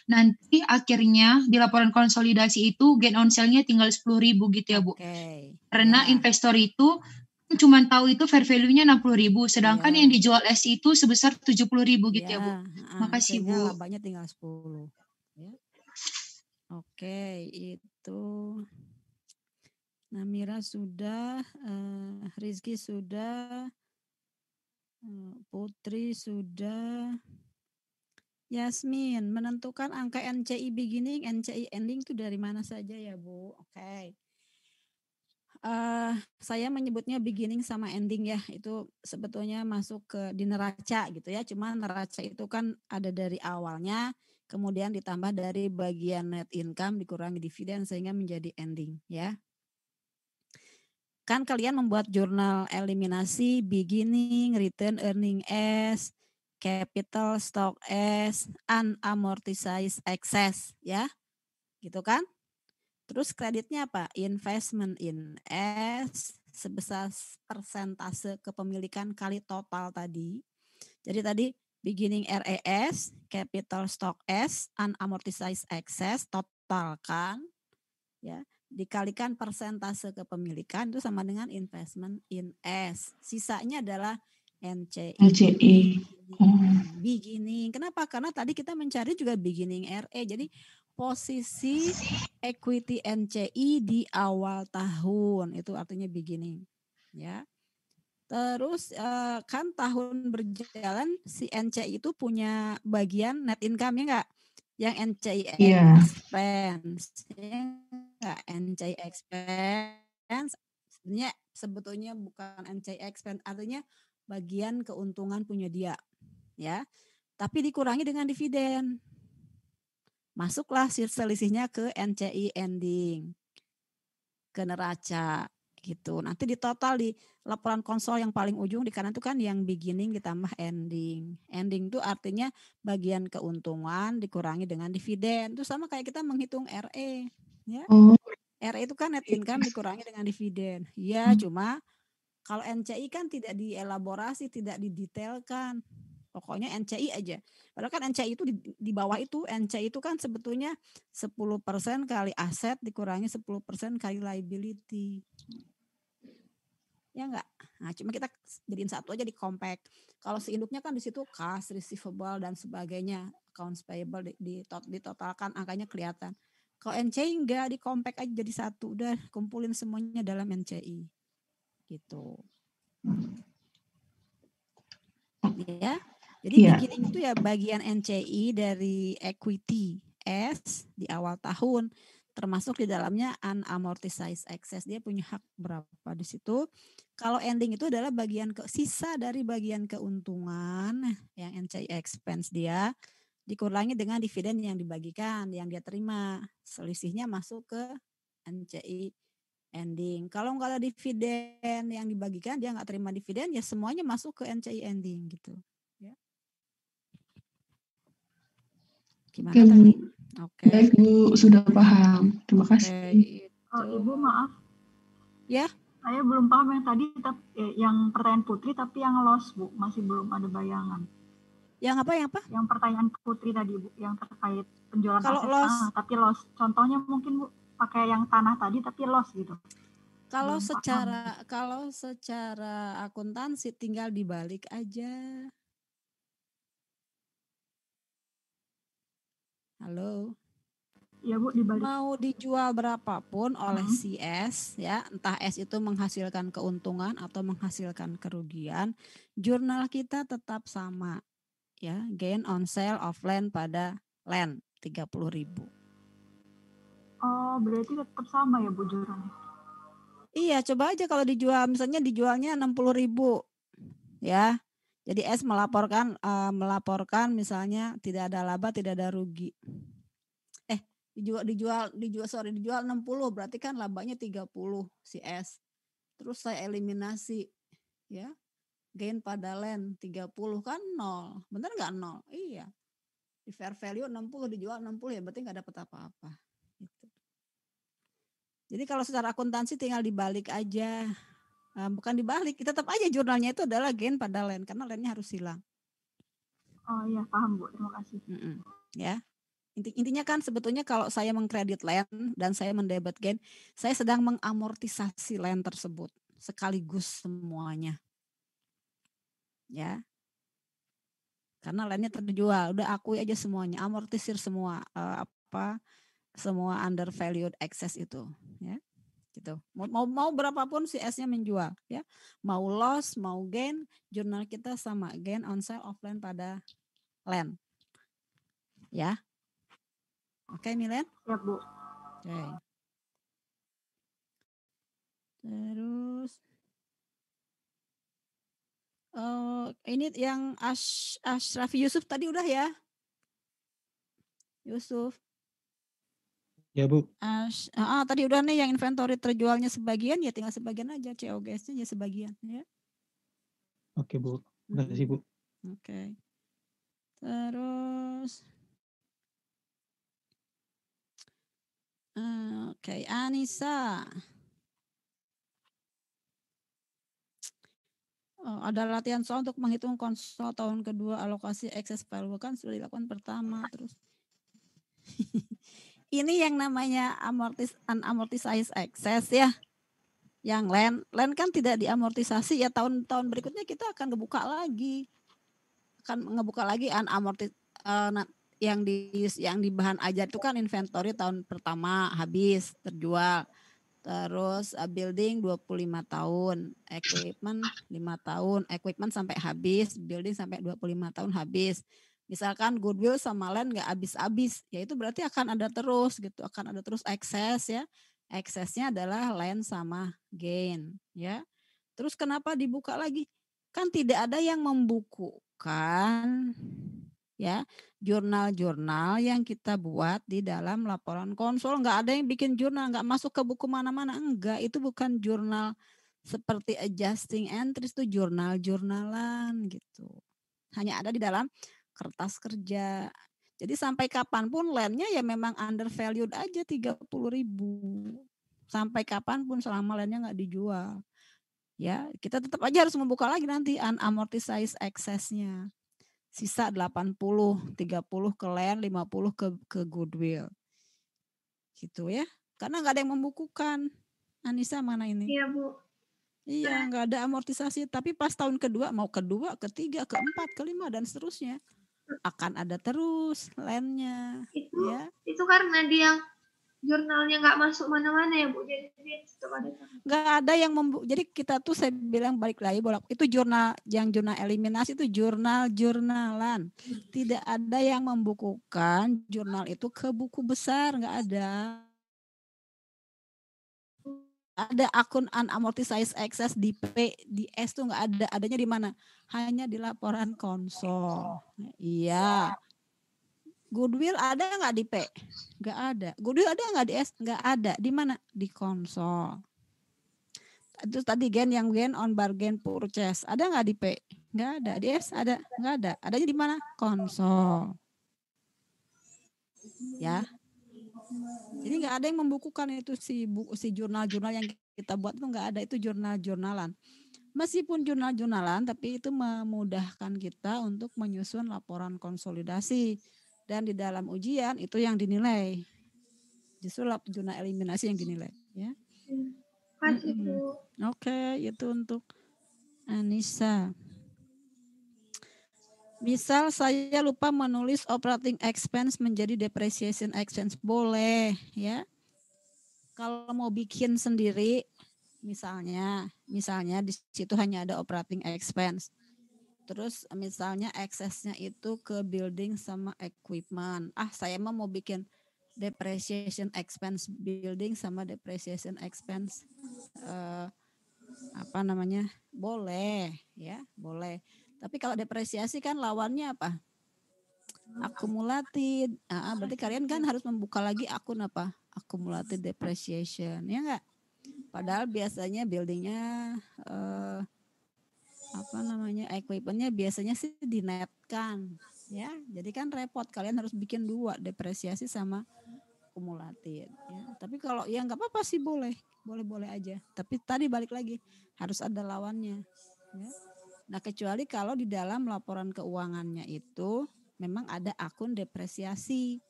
Nanti akhirnya di laporan konsolidasi itu gain on sale-nya tinggal 10.000 gitu ya, Bu. oke. Karena Ya, investor itu cuma tahu itu fair value-nya 60.000, sedangkan ya, yang dijual S itu sebesar 70.000 gitu ya, Bu. ya. Makasih, Sehingga Bu. labanya tinggal 10. Ya. Oke, itu Namira sudah, Rizky sudah, Putri sudah, Yasmin, menentukan angka NCI beginning, NCI ending itu dari mana saja ya Bu? Oke. Saya menyebutnya beginning sama ending ya, itu sebetulnya masuk ke di neraca gitu ya. Cuma neraca itu kan ada dari awalnya, kemudian ditambah dari bagian net income dikurangi dividen sehingga menjadi ending ya. Kan kalian membuat jurnal eliminasi beginning, return earning S, capital stock S, unamortized excess ya. Gitu kan? Terus kreditnya apa? Investment in S sebesar persentase kepemilikan kali total tadi. Jadi tadi beginning RES, capital stock S, unamortized excess, totalkan ya, dikalikan persentase kepemilikan itu sama dengan investment in S. Sisanya adalah NCI. Beginning. Kenapa? Karena tadi kita mencari juga beginning RE. Jadi posisi equity NCI di awal tahun itu artinya beginning. Ya. Terus kan tahun berjalan si NCI itu punya bagian net income ya enggak? Yang NCI expense. Ya enggak? NCI expense sebetulnya bukan NCI expense, artinya bagian keuntungan punya dia. Ya. Tapi dikurangi dengan dividen. Masuklah selisihnya ke NCI ending, ke neraca gitu. Nanti di total di laporan konsol yang paling ujung di kanan itu kan yang beginning ditambah ending. Ending itu artinya bagian keuntungan dikurangi dengan dividen. Itu sama kayak kita menghitung RE, ya. RE itu kan net income dikurangi dengan dividen. Ya, cuma kalau NCI kan tidak dielaborasi, tidak didetailkan. Pokoknya NCI aja. Padahal kan NCI itu di bawah itu, NCI itu kan sebetulnya 10% kali aset dikurangi 10% kali liability. Ya enggak? Nah, cuma kita jadiin satu aja di compact. Kalau seinduknya kan di situ cash, receivable dan sebagainya, accounts payable ditotalkan angkanya kelihatan. Kalau NCI enggak, di compact aja jadi satu, udah kumpulin semuanya dalam NCI. Gitu. Ya. Jadi beginning itu ya bagian NCI dari equity S di awal tahun, termasuk di dalamnya unamortized excess. Dia punya hak berapa di situ. Kalau ending itu adalah bagian sisa dari bagian keuntungan yang NCI expense dia dikurangi dengan dividen yang dibagikan, yang dia terima. Selisihnya masuk ke NCI ending. Kalau nggak ada dividen yang dibagikan, dia nggak terima dividen, ya semuanya masuk ke NCI ending gitu. Gimana tadi? Oke. Baik Bu, sudah paham. Terima kasih. Ibu maaf. Ya. Saya belum paham yang tadi, yang pertanyaan Putri, tapi yang loss Bu, masih belum ada bayangan. Yang apa? Yang apa? Yang pertanyaan Putri tadi Bu, yang terkait penjualan kalau aset loss, tanah, tapi loss. Contohnya mungkin Bu, pakai yang tanah tadi tapi loss gitu. Kalau secara akuntansi tinggal dibalik aja. Halo. Ya Bu, dibalik. Mau dijual berapapun oleh si S, ya, entah S itu menghasilkan keuntungan atau menghasilkan kerugian, jurnal kita tetap sama, ya, gain on sale of land pada land 30.000. Oh, berarti tetap sama ya Bu jurnalnya? Iya, coba aja kalau dijual, misalnya dijualnya 60.000 ya. Jadi S melaporkan misalnya tidak ada laba, tidak ada rugi. Dijual 60, berarti kan labanya 30 si S. Terus saya eliminasi ya. Gain pada land 30 kan 0. Benar nggak 0? Iya. Di fair value 60 dijual 60 ya berarti nggak dapat apa-apa. Gitu. Jadi kalau secara akuntansi tinggal dibalik aja. Bukan dibalik, tetap aja jurnalnya itu adalah gain pada land karena landnya harus hilang. Oh iya, paham Bu, terima kasih. Ya. Intinya kan sebetulnya kalau saya mengkredit land dan saya mendebit gain, saya sedang mengamortisasi land tersebut sekaligus semuanya. Ya. Karena landnya terjual, udah akui aja semuanya, amortisir semua semua undervalued excess itu, ya. Gitu. Mau berapapun si S-nya menjual, ya. Mau loss, mau gain, jurnal kita sama gain on sale of land pada land. Ya. Oke, Milen? Siap, Bu. Oke. Terus ini yang Ashrafi Yusuf tadi udah ya? Yusuf. Ya Bu. Tadi udah nih yang inventory terjualnya sebagian, ya tinggal sebagian aja, COGS-nya ya sebagian. Ya. Oke Bu, terima kasih Bu. Oke. Terus, oke, Anissa. Ada latihan soal untuk menghitung konsol tahun kedua alokasi excess value kan sudah dilakukan pertama terus. Ini yang namanya unamortized excess ya. Yang land kan tidak diamortisasi ya, tahun-tahun berikutnya kita akan ngebuka lagi. Unamortized yang di bahan ajar itu kan inventory tahun pertama habis terjual. Terus building 25 tahun, equipment 5 tahun, equipment sampai habis, building sampai 25 tahun habis. Misalkan goodwill sama land nggak habis-habis, ya itu berarti akan ada terus gitu, akan ada terus excess ya. Excessnya adalah land sama gain ya. Terus kenapa dibuka lagi? Kan tidak ada yang membukukan ya jurnal-jurnal yang kita buat di dalam laporan konsol. Nggak ada yang bikin jurnal, nggak masuk ke buku mana-mana, enggak. Itu bukan jurnal seperti adjusting entries, itu jurnal-jurnalan gitu. Hanya ada di dalam kertas kerja. Jadi sampai kapanpun landnya ya memang undervalued aja 30.000. Sampai kapanpun selama landnya nggak dijual. Ya, kita tetap aja harus membuka lagi nanti unamortized excess-nya. Sisa 80, 30 ke land, 50 ke goodwill. Gitu ya. Karena nggak ada yang membukukan. Anissa mana ini? Iya, Bu. Iya, nggak ada amortisasi. Tapi pas tahun kedua, mau kedua, ketiga, keempat, kelima, dan seterusnya. Akan ada terus landnya. Itu karena dia jurnalnya nggak masuk mana-mana ya Bu, jadi nggak ada yang jadi kita tuh saya bilang balik lagi itu jurnal eliminasi itu jurnalan, tidak ada yang membukukan jurnal itu ke buku besar, nggak ada akun unamortized excess di P di S tuh nggak ada, adanya di mana? Hanya di laporan konsol. Iya. Goodwill ada nggak di P? Nggak ada. Goodwill ada nggak di S? Nggak ada. Di mana? Di konsol. Itu tadi gain on bargain purchase. Ada nggak di P? Nggak ada. Di S ada? Nggak ada. Adanya di mana? Konsol. Ya. Jadi nggak ada yang membukukan itu si jurnal-jurnal yang kita buat itu nggak ada. Itu jurnal-jurnalan. Meskipun jurnal-jurnalan, tapi itu memudahkan kita untuk menyusun laporan konsolidasi. Dan di dalam ujian itu yang dinilai. Justru jurnal eliminasi yang dinilai. Ya. Oke, itu untuk Anissa. Misal saya lupa menulis operating expense menjadi depreciation expense, boleh ya. Kalau mau bikin sendiri, misalnya di situ hanya ada operating expense. Terus misalnya eksesnya itu ke building sama equipment. Saya mau bikin depreciation expense building sama depreciation expense boleh ya, boleh. Tapi kalau depresiasi kan lawannya apa? Akumulatif. Berarti kalian kan harus membuka lagi akun apa? Accumulated depreciation, ya enggak? Padahal biasanya buildingnya equipmentnya biasanya sih dinetkan, ya. Jadi kan repot, kalian harus bikin dua, depresiasi sama akumulatif. Ya. Tapi kalau ya nggak apa-apa sih, boleh aja. Tapi tadi balik lagi harus ada lawannya. Ya. Nah kecuali kalau di dalam laporan keuangannya itu memang ada akun depresiasi.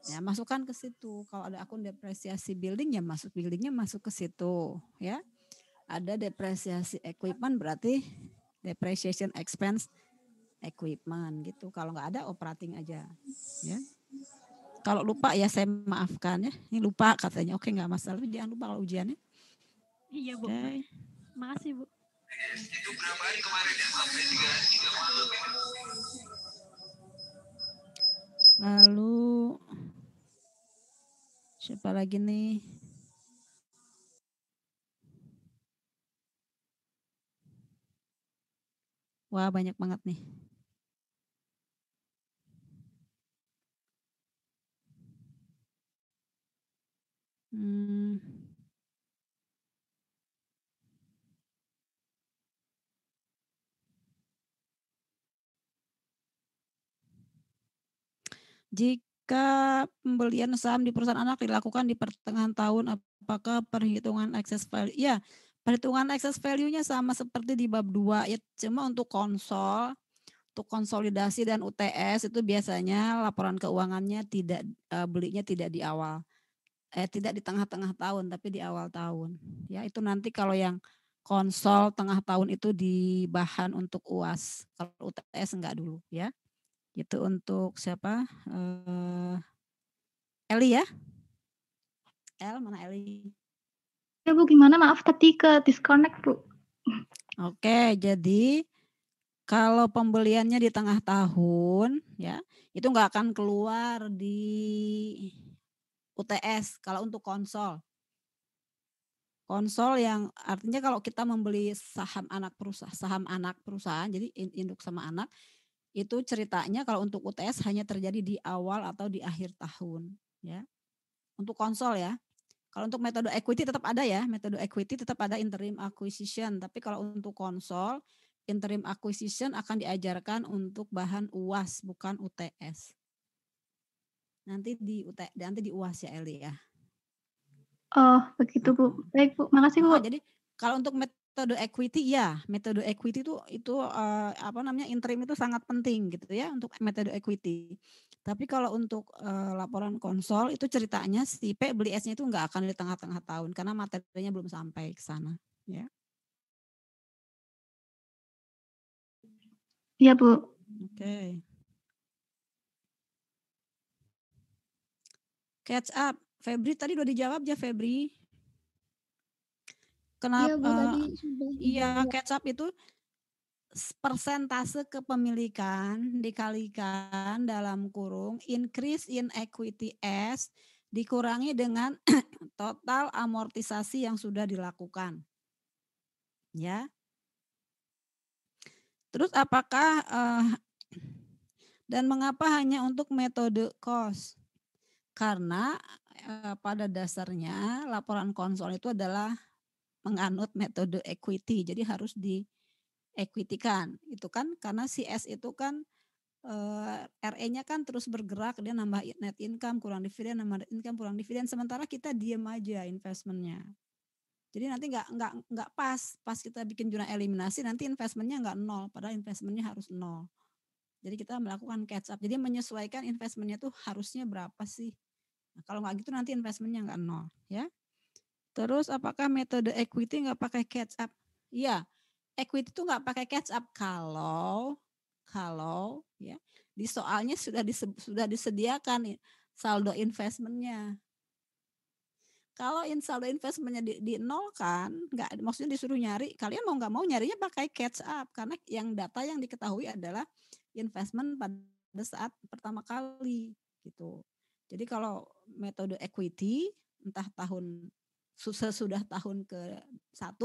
Ya, masukkan ke situ. Kalau ada akun depresiasi building ya buildingnya masuk ke situ, ya. Ada depresiasi equipment berarti depreciation expense equipment gitu. Kalau nggak ada operating aja, ya. Kalau lupa ya saya maafkan ya. Ini lupa katanya. Oke, nggak masalah. Jangan lupa kalau ujiannya. Iya, Bu. Oke. Makasih, Bu. Itu berapa hari kemarin ya? Sampai 3 malam. Lalu siapa lagi nih? Wah, banyak banget nih. Jika pembelian saham di perusahaan anak dilakukan di pertengahan tahun, apakah perhitungan excess value? Ya, perhitungan excess value-nya sama seperti di bab 2, ya, cuma untuk untuk konsolidasi dan UTS itu biasanya laporan keuangannya belinya tidak di awal. Tidak di tengah-tengah tahun, tapi di awal tahun. Ya, itu nanti kalau yang konsol tengah tahun itu di bahan untuk UAS. Kalau UTS enggak dulu, ya. Itu untuk siapa? Eli ya? Mana Eli? Ya Bu, gimana? Maaf tadi ke disconnect Bu. Oke, jadi kalau pembeliannya di tengah tahun, ya itu nggak akan keluar di UTS kalau untuk konsol. Konsol yang artinya kalau kita membeli saham anak perusahaan, jadi induk sama anak, itu ceritanya kalau untuk UTS hanya terjadi di awal atau di akhir tahun, ya. Untuk konsol ya. Kalau untuk metode equity tetap ada ya, metode equity tetap ada interim acquisition, tapi kalau untuk konsol interim acquisition akan diajarkan untuk bahan UAS bukan UTS. Nanti di UAS ya Eli ya. Oh, begitu Bu. Baik Bu, makasih Bu. Jadi kalau untuk metode equity ya, metode equity itu interim itu sangat penting gitu ya untuk metode equity. Tapi kalau untuk laporan konsol itu ceritanya si P beli S-nya itu nggak akan di tengah-tengah tahun karena materinya belum sampai ke sana, ya. Iya Bu. Oke. Catch up. Febri tadi udah dijawab ya Febri. Kenapa? Iya Bu, tadi sudah dijawab. Catch up itu persentase kepemilikan dikalikan dalam kurung increase in equity S dikurangi dengan total amortisasi yang sudah dilakukan. Ya. Terus apakah dan mengapa hanya untuk metode cost? Karena pada dasarnya laporan konsol itu adalah menganut metode equity, jadi harus di-equity-kan. Itu kan karena si S itu kan RE-nya kan terus bergerak, dia nambah net income kurang dividen, nambah net income kurang dividen, sementara kita diem aja investmentnya. Jadi nanti nggak pas kita bikin jurnal eliminasi nanti investmentnya nggak 0, padahal investmentnya harus 0. Jadi kita melakukan catch up. Jadi menyesuaikan investmentnya tuh harusnya berapa sih? Nah, kalau nggak gitu nanti investmentnya nggak 0, ya. Terus apakah metode equity nggak pakai catch up? Iya, equity itu nggak pakai catch up kalau ya di soalnya sudah disediakan saldo investmentnya. Kalau saldo investmentnya di nol kan, nggak, maksudnya disuruh nyari, kalian mau nggak mau nyarinya pakai catch up karena yang data yang diketahui adalah investment pada saat pertama kali gitu. Jadi kalau metode equity entah sesudah tahun ke-1,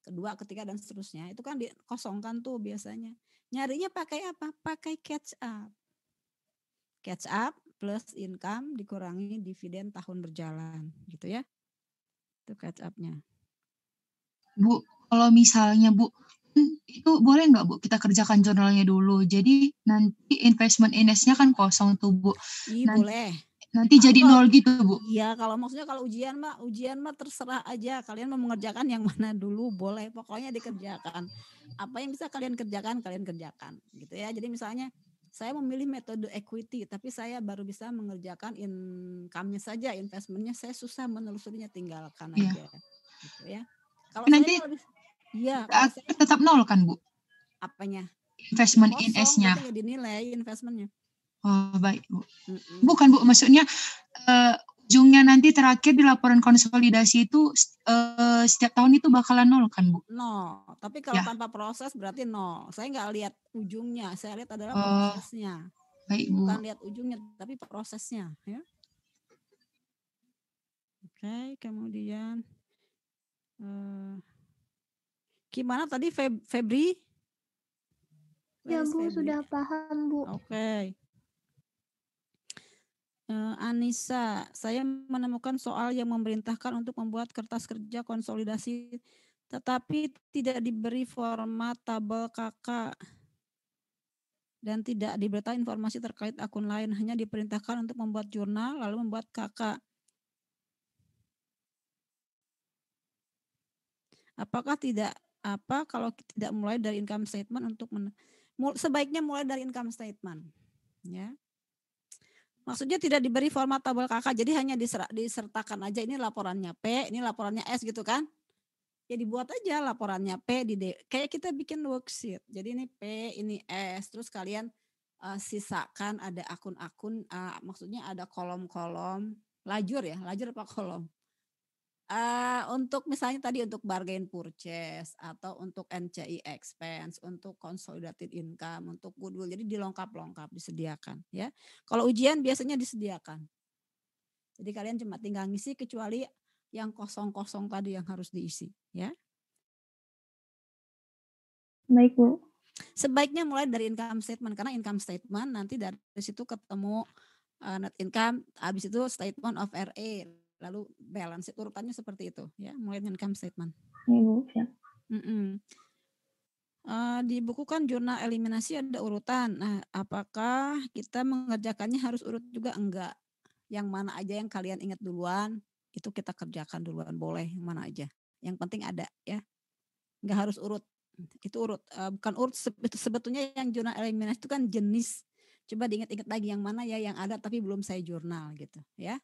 kedua, ketiga dan seterusnya itu kan dikosongkan tuh biasanya. Nyarinya pakai apa? Pakai catch up. Catch up plus income dikurangi dividen tahun berjalan gitu ya. Itu catch up-nya. Bu, kalau misalnya Bu, itu boleh nggak Bu kita kerjakan jurnalnya dulu. Jadi nanti investment NS-nya kan kosong tuh Bu. Iya boleh. Nanti jadi nol gitu Bu. Iya kalau maksudnya kalau ujian mah terserah aja. Kalian mau mengerjakan yang mana dulu boleh. Pokoknya dikerjakan. Apa yang bisa kalian kerjakan gitu ya. Jadi misalnya saya memilih metode equity, tapi saya baru bisa mengerjakan income-nya saja, investment-nya saya susah menelusurinya, tinggalkan aja. Gitu ya. Kalau nanti saya lebih, kalau saya tetap nol kan Bu? Apanya? Investment NS-nya. Berarti nggak dinilai investment-nya. Oh baik Bu. Bukan Bu, maksudnya ujungnya nanti terakhir di laporan konsolidasi itu setiap tahun itu bakalan nol kan Bu? Nol. Tapi kalau tanpa proses berarti nol. Saya nggak lihat ujungnya, saya lihat adalah prosesnya. Baik Bu. Bukan lihat ujungnya, tapi prosesnya. Ya. Oke, kemudian gimana tadi Febri? Ya Bu, sudah paham Bu. Oke. Anissa, saya menemukan soal yang memerintahkan untuk membuat kertas kerja konsolidasi tetapi tidak diberi format tabel KK dan tidak diberitahu informasi terkait akun lain, hanya diperintahkan untuk membuat jurnal lalu membuat KK. Apakah kalau tidak mulai dari income statement sebaiknya mulai dari income statement, ya. Maksudnya tidak diberi format tabel KK, jadi hanya disertakan aja ini laporannya P, ini laporannya S gitu kan. Ya dibuat aja laporannya P kayak kita bikin worksheet. Jadi ini P, ini S, terus kalian sisakan ada akun-akun, maksudnya ada kolom-kolom lajur apa kolom. Untuk misalnya tadi untuk bargain purchase atau untuk NCI expense, untuk consolidated income, untuk goodwill. Jadi dilengkap-lengkap, disediakan ya. Kalau ujian biasanya disediakan. Jadi kalian cuma tinggal ngisi kecuali yang kosong-kosong tadi yang harus diisi ya. Baik Bu. Sebaiknya mulai dari income statement karena income statement nanti dari situ ketemu net income, habis itu statement of RA. Lalu balance urutannya seperti itu ya, mulai dengan income statement. Iya Bu, ya. Di buku kan jurnal eliminasi ada urutan. Nah, apakah kita mengerjakannya harus urut juga? Enggak. Yang mana aja yang kalian ingat duluan itu kita kerjakan duluan, boleh yang mana aja. Yang penting ada ya. Enggak harus urut. Itu urut, bukan urut sebetulnya yang jurnal eliminasi itu kan jenis. Coba diingat-ingat lagi yang mana ya yang ada tapi belum saya jurnal gitu ya.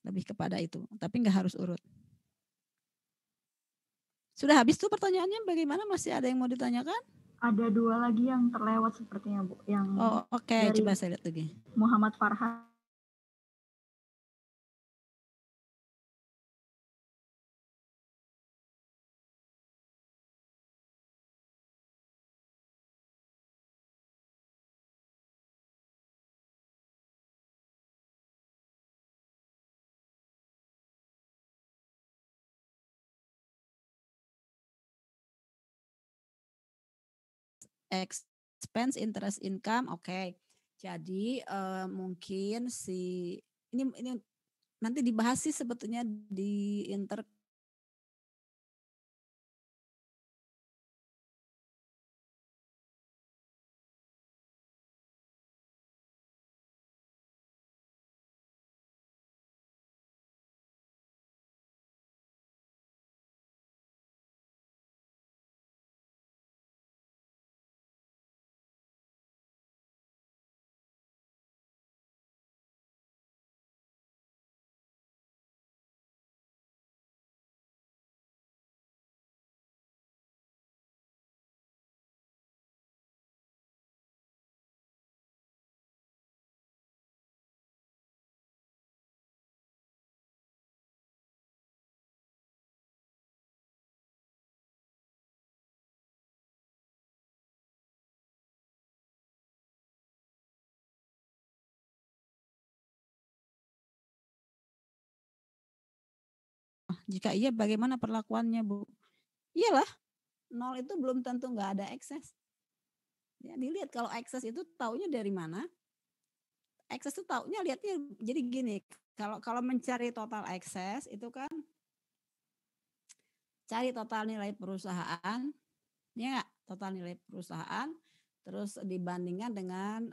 Lebih kepada itu, tapi nggak harus urut. Sudah habis tuh pertanyaannya, bagaimana masih ada yang mau ditanyakan? Ada 2 lagi yang terlewat sepertinya Bu. Yang oke. Coba saya lihat lagi. Muhammad Farhan. Expense, interest, income, oke. Jadi mungkin ini nanti dibahas sih sebetulnya di Jika iya, bagaimana perlakuannya, Bu? Iyalah, 0 itu belum tentu nggak ada ekses. Ya, dilihat kalau ekses itu taunya dari mana? Ekses itu taunya lihatnya jadi gini, kalau mencari total ekses itu kan cari total nilai perusahaan, ya nggak? Total nilai perusahaan, terus dibandingkan dengan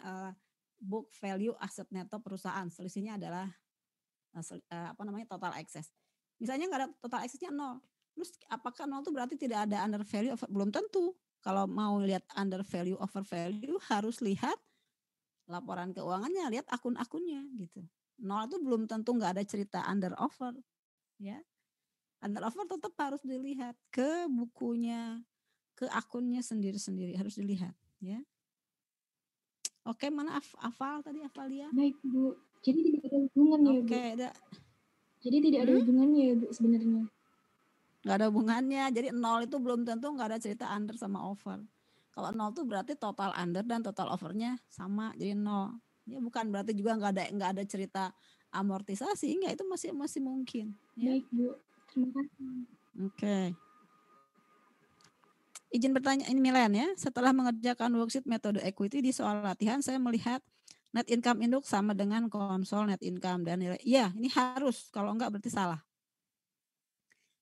book value aset neto perusahaan. Selisihnya adalah total excess. Misalnya nggak ada total excessnya 0. Terus apakah 0 itu berarti tidak ada under value? Belum tentu. Kalau mau lihat under value over value harus lihat laporan keuangannya, lihat akun-akunnya gitu. 0 itu belum tentu nggak ada cerita under over, ya. Under over tetap harus dilihat ke bukunya, ke akunnya sendiri-sendiri harus dilihat, ya. Oke, mana Afal tadi, Avalia? Baik, Bu. Jadi tidak ada hubungannya, Bu. Oke, Jadi tidak ada hubungannya ya, Bu, sebenarnya. Nggak ada hubungannya. Jadi 0 itu belum tentu nggak ada cerita under sama over. Kalau 0 itu berarti total under dan total overnya sama, jadi 0. Ya bukan berarti juga nggak ada cerita amortisasi, enggak, itu masih mungkin. Ya. Baik, Bu. Terima kasih. Oke. Izin bertanya ini Milen ya. Setelah mengerjakan worksheet metode equity di soal latihan, saya melihat net income induk sama dengan konsol net income dan nilai. Iya, ini harus. Kalau enggak berarti salah.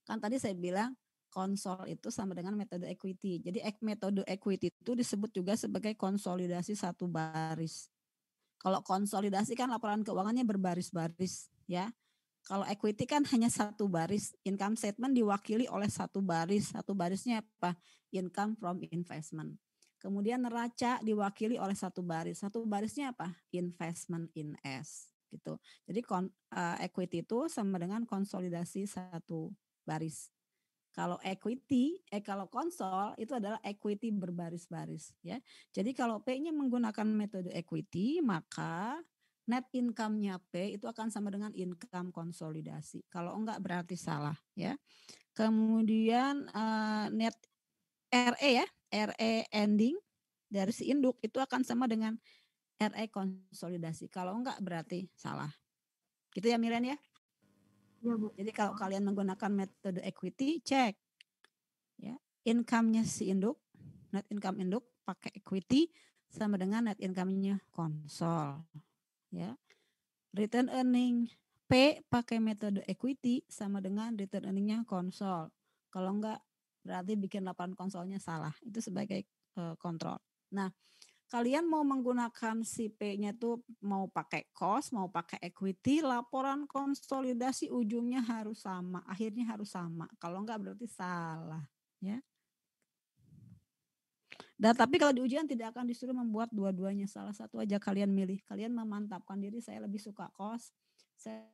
Kan tadi saya bilang konsol itu sama dengan metode equity. Jadi metode equity itu disebut juga sebagai konsolidasi satu baris. Kalau konsolidasi kan laporan keuangannya berbaris-baris, ya. Kalau equity kan hanya satu baris, income statement diwakili oleh satu baris. Satu barisnya apa? Income from investment. Kemudian neraca diwakili oleh satu baris. Satu barisnya apa? Investment in S. Gitu. Jadi equity itu sama dengan konsolidasi satu baris. Kalau kalau konsol itu adalah equity berbaris-baris, ya. Jadi kalau P-nya menggunakan metode equity, maka net income-nya P itu akan sama dengan income konsolidasi. Kalau enggak berarti salah, ya. Kemudian net RE ya, RE ending dari si induk itu akan sama dengan RE konsolidasi. Kalau enggak berarti salah. Gitu ya Milen ya? Ya, Bu. Jadi kalau kalian menggunakan metode equity, cek ya, income-nya si induk, net income induk pakai equity sama dengan net income-nya konsol, ya. Return earning P pakai metode equity sama dengan return earning-nya konsol. Kalau enggak berarti bikin laporan konsolnya salah. Itu sebagai kontrol. Nah, kalian mau menggunakan si P-nya tuh mau pakai cost, mau pakai equity, laporan konsolidasi ujungnya harus sama, akhirnya harus sama. Kalau enggak berarti salah, ya. Dan tapi kalau di ujian tidak akan disuruh membuat dua-duanya, salah satu aja kalian milih. Kalian memantapkan diri, saya lebih suka cost, saya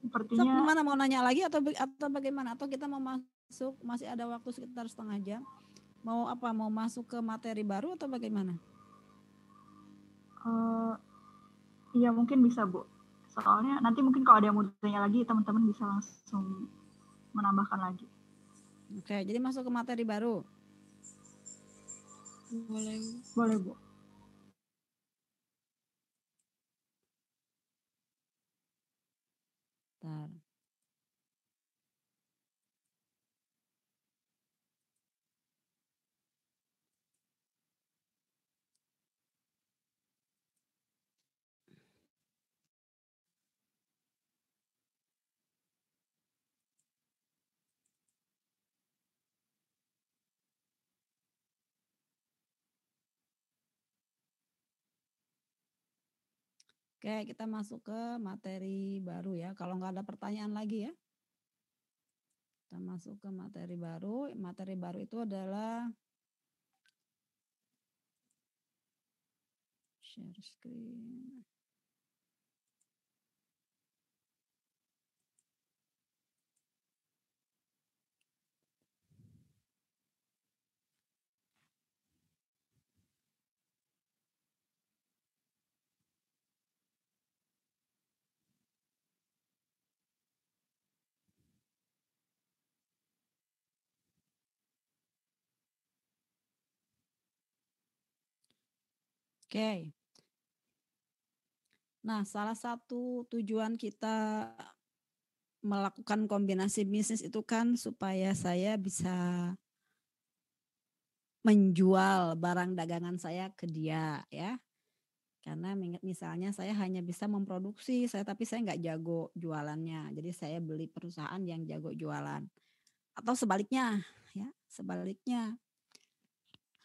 Sepertinya Gimana, mau nanya lagi atau bagaimana? Atau kita mau masuk, masih ada waktu sekitar setengah jam? Mau apa? Mau masuk ke materi baru atau bagaimana? iya mungkin bisa Bu. Soalnya nanti mungkin kalau ada yang mau tanya lagi, teman-teman bisa langsung menambahkan lagi. Oke, jadi masuk ke materi baru. Boleh Bu. Bentar. Oke, kita masuk ke materi baru ya. Kalau nggak ada pertanyaan lagi ya. Kita masuk ke materi baru. Materi baru itu adalah share screen. Oke. Nah, salah satu tujuan kita melakukan kombinasi bisnis itu kan supaya saya bisa menjual barang dagangan saya ke dia ya. Karena misalnya saya hanya bisa memproduksi, tapi saya nggak jago jualannya. Jadi saya beli perusahaan yang jago jualan. Atau sebaliknya, ya sebaliknya.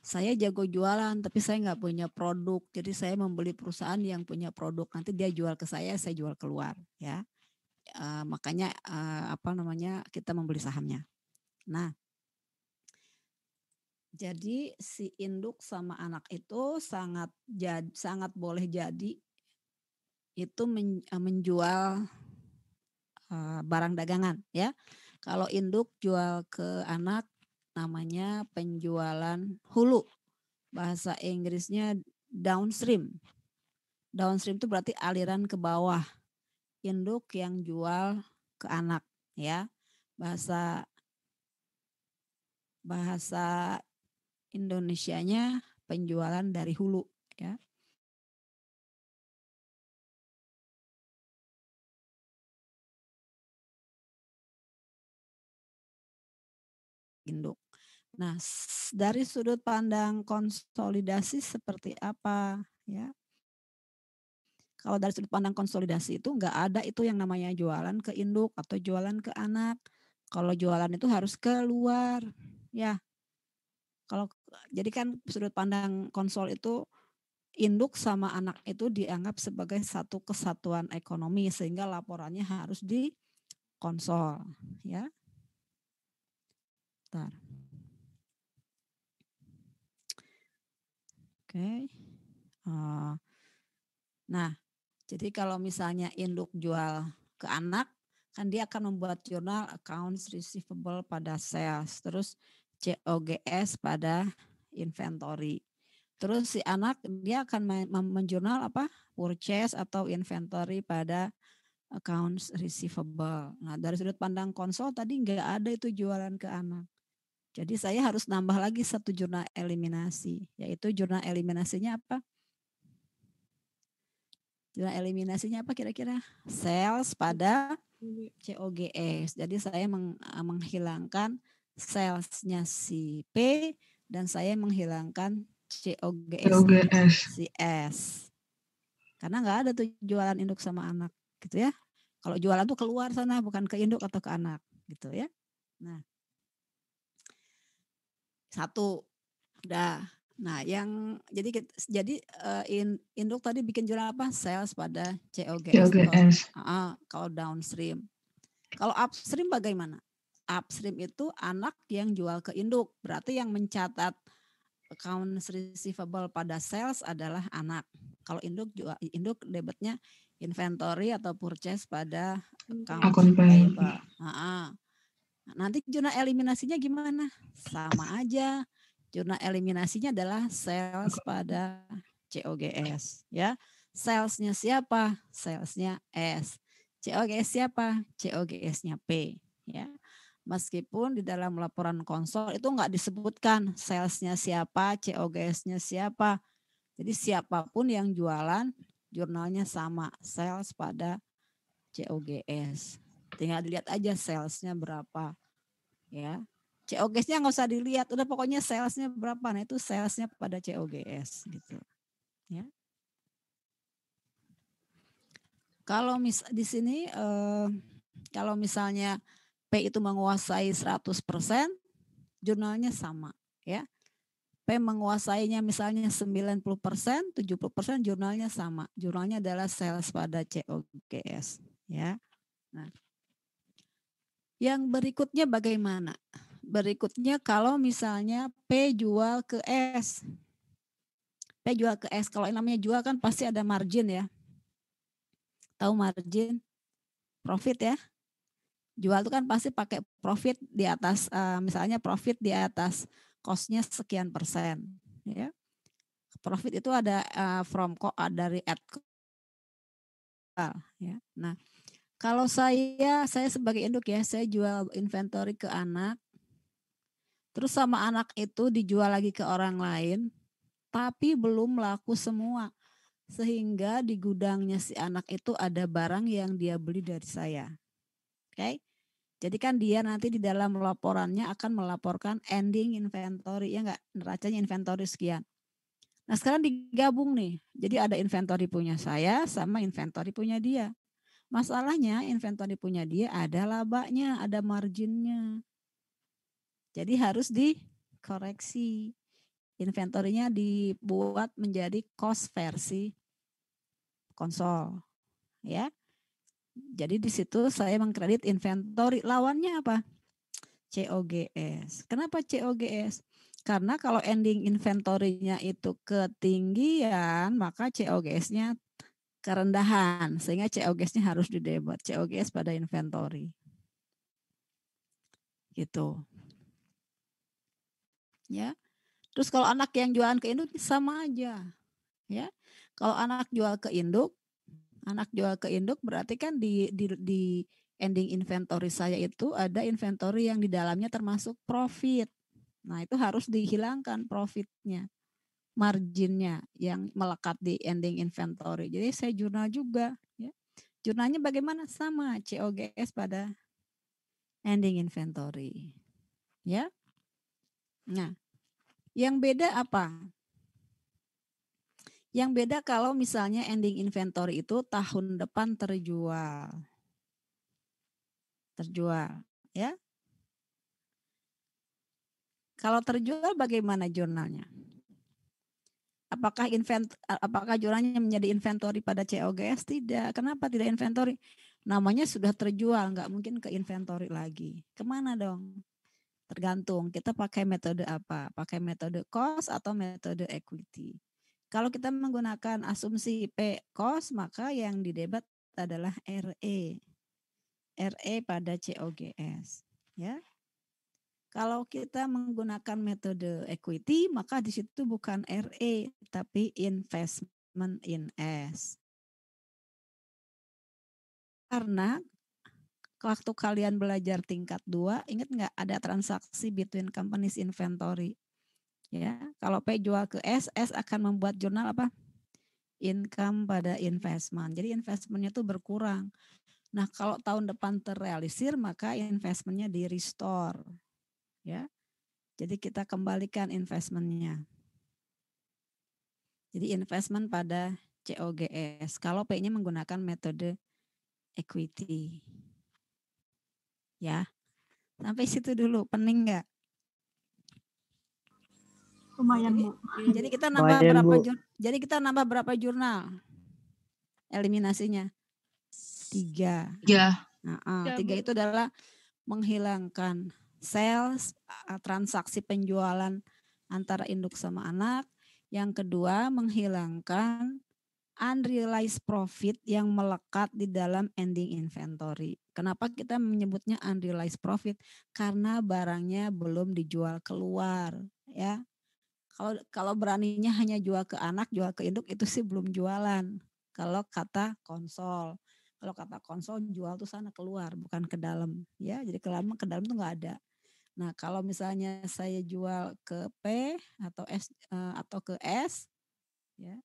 Saya jago jualan, tapi saya nggak punya produk. Jadi saya membeli perusahaan yang punya produk. Nanti dia jual ke saya jual keluar, ya. Makanya kita membeli sahamnya. Nah, jadi si induk sama anak itu sangat boleh jadi itu menjual barang dagangan, ya. Kalau induk jual ke anak namanya penjualan hulu. Bahasa Inggrisnya downstream. Downstream itu berarti aliran ke bawah. Induk yang jual ke anak, ya. Bahasa Indonesianya penjualan dari hulu, ya. Induk. Nah, dari sudut pandang konsolidasi seperti apa, ya? Kalau dari sudut pandang konsolidasi itu nggak ada itu yang namanya jualan ke induk atau jualan ke anak. Kalau jualan itu harus keluar, ya. Jadi kan sudut pandang konsol itu induk sama anak itu dianggap sebagai satu kesatuan ekonomi sehingga laporannya harus di konsol, ya. Bentar. Oke. Nah, jadi kalau misalnya induk jual ke anak, kan dia akan membuat jurnal accounts receivable pada sales, terus COGS pada inventory. Terus si anak dia akan menjurnal purchase atau inventory pada accounts receivable. Nah, dari sudut pandang konsol tadi nggak ada itu jualan ke anak. Jadi saya harus nambah lagi satu jurnal eliminasi, yaitu jurnal eliminasinya apa? Jurnal eliminasinya apa kira-kira? Sales pada COGS. Jadi saya menghilangkan salesnya si P dan saya menghilangkan COGS si S. Karena nggak ada tuh jualan induk sama anak, gitu ya. Kalau jualan tuh keluar sana, bukan ke induk atau ke anak, gitu ya. Nah, satu udah. Nah, jadi induk tadi bikin jurnal apa? Sales pada COGS. Kalau downstream. Kalau upstream bagaimana? Upstream itu anak yang jual ke induk. Berarti yang mencatat accounts receivable pada sales adalah anak. Kalau induk debitnya inventory atau purchase pada Akun payable. payable. Nanti jurnal eliminasinya gimana? Sama aja. Jurnal eliminasinya adalah sales pada COGS, ya. Salesnya siapa? Salesnya S. COGS siapa? COGS-nya P, ya. Meskipun di dalam laporan konsol itu nggak disebutkan salesnya siapa, COGS-nya siapa. Jadi siapapun yang jualan, jurnalnya sama, sales pada COGS. Tinggal dilihat aja salesnya berapa, ya. COGS-nya nggak usah dilihat, udah pokoknya salesnya berapa, nah itu salesnya pada COGS gitu, ya. Kalau di sini kalau misalnya P itu menguasai 100%, jurnalnya sama, ya. P menguasainya misalnya 90%, 70%, jurnalnya sama. Jurnalnya adalah sales pada COGS, ya. Nah, yang berikutnya bagaimana? Berikutnya kalau misalnya P jual ke S. P jual ke S, kalau yang namanya jual kan pasti ada margin ya. Tahu margin? Profit ya. Jual itu kan pasti pakai profit di atas, misalnya profit di atas cost-nya sekian persen. Ya. Profit itu ada dari at. Ya. Nah, kalau saya sebagai induk ya, saya jual inventory ke anak. Terus sama anak itu dijual lagi ke orang lain, tapi belum laku semua. Sehingga di gudangnya si anak itu ada barang yang dia beli dari saya. Oke. Jadi kan dia nanti di dalam laporannya akan melaporkan ending inventory, ya enggak? Neracanya inventory sekian. Nah sekarang digabung nih. Jadi ada inventory punya saya sama inventory punya dia. Masalahnya inventory punya dia ada labanya, ada marginnya. Jadi harus dikoreksi. Inventorinya dibuat menjadi cost versi konsol, ya. Jadi di situ saya mengkredit inventory, lawannya apa? COGS. Kenapa COGS? Karena kalau ending inventory-nya itu ketinggian, maka COGS-nya kerendahan, sehingga COGS-nya harus didebit. COGS pada inventory. Gitu. Ya. Terus kalau anak yang jualan ke induk sama aja, ya. Kalau anak jual ke induk, berarti kan di ending inventory saya itu ada inventory yang di dalamnya termasuk profit. Nah, itu harus dihilangkan profitnya, marginnya yang melekat di ending inventory. Jadi saya jurnal juga, ya. Jurnalnya bagaimana? Sama COGS pada ending inventory, ya. Nah, yang beda apa? Yang beda kalau misalnya ending inventory itu tahun depan terjual, ya. Kalau terjual bagaimana jurnalnya? Apakah jurnalnya menjadi inventory pada COGS? Tidak. Kenapa tidak inventory? Namanya sudah terjual, nggak mungkin ke inventory lagi. Kemana dong? Tergantung kita pakai metode apa. Pakai metode cost atau metode equity. Kalau kita menggunakan asumsi P cost, maka yang didebat adalah RE. RE pada COGS. Ya. Kalau kita menggunakan metode equity, maka di situ bukan RE, tapi investment in S. Karena waktu kalian belajar tingkat 2, ingat nggak ada transaksi between companies inventory. Ya, kalau P jual ke S akan membuat jurnal apa? Income pada investment. Jadi investmentnya itu berkurang. Nah, kalau tahun depan terrealisir, maka investmentnya di restore. Ya, jadi kita kembalikan investmentnya. Jadi investment pada COGS. Kalau P-nya menggunakan metode equity. Ya, sampai situ dulu. Pening nggak? Lumayan, Bu. Jadi kita nambah berapa jurnal? Eliminasinya 3. 3 itu adalah menghilangkan sales, transaksi penjualan antara induk sama anak. Yang kedua, menghilangkan unrealized profit yang melekat di dalam ending inventory. Kenapa kita menyebutnya unrealized profit? Karena barangnya belum dijual keluar, ya. Kalau beraninya hanya jual ke anak, jual ke induk itu sih belum jualan. Kalau kata konsol, jual tuh sana keluar, bukan ke dalam, ya. Jadi ke dalam tuh nggak ada. Nah, kalau misalnya saya jual ke P atau S atau ke S, ya,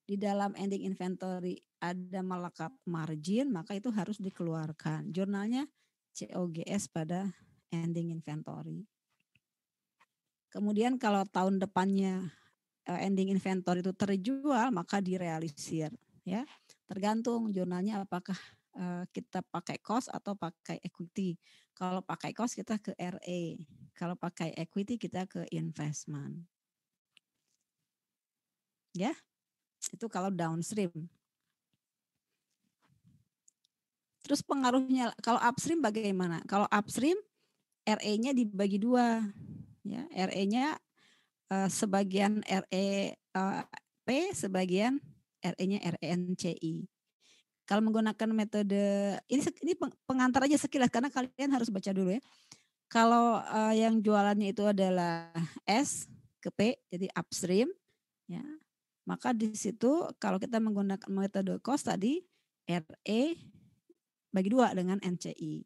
di dalam ending inventory ada melekat margin, maka itu harus dikeluarkan. Jurnalnya COGS pada ending inventory. Kemudian kalau tahun depannya ending inventory itu terjual, maka direalisir, ya. Tergantung jurnalnya apakah kita pakai cost atau pakai equity. Kalau pakai cost kita ke RE, kalau pakai equity kita ke investment. Ya, itu kalau downstream. Terus pengaruhnya kalau upstream bagaimana? Kalau upstream RE-nya dibagi dua, ya. RE-nya sebagian RE P, sebagian RE-nya RENCI. Kalau menggunakan metode ini pengantar aja sekilas karena kalian harus baca dulu ya. Kalau yang jualannya itu adalah S ke P, jadi upstream, ya. Maka di situ kalau kita menggunakan metode cost tadi RE bagi dua dengan NCI.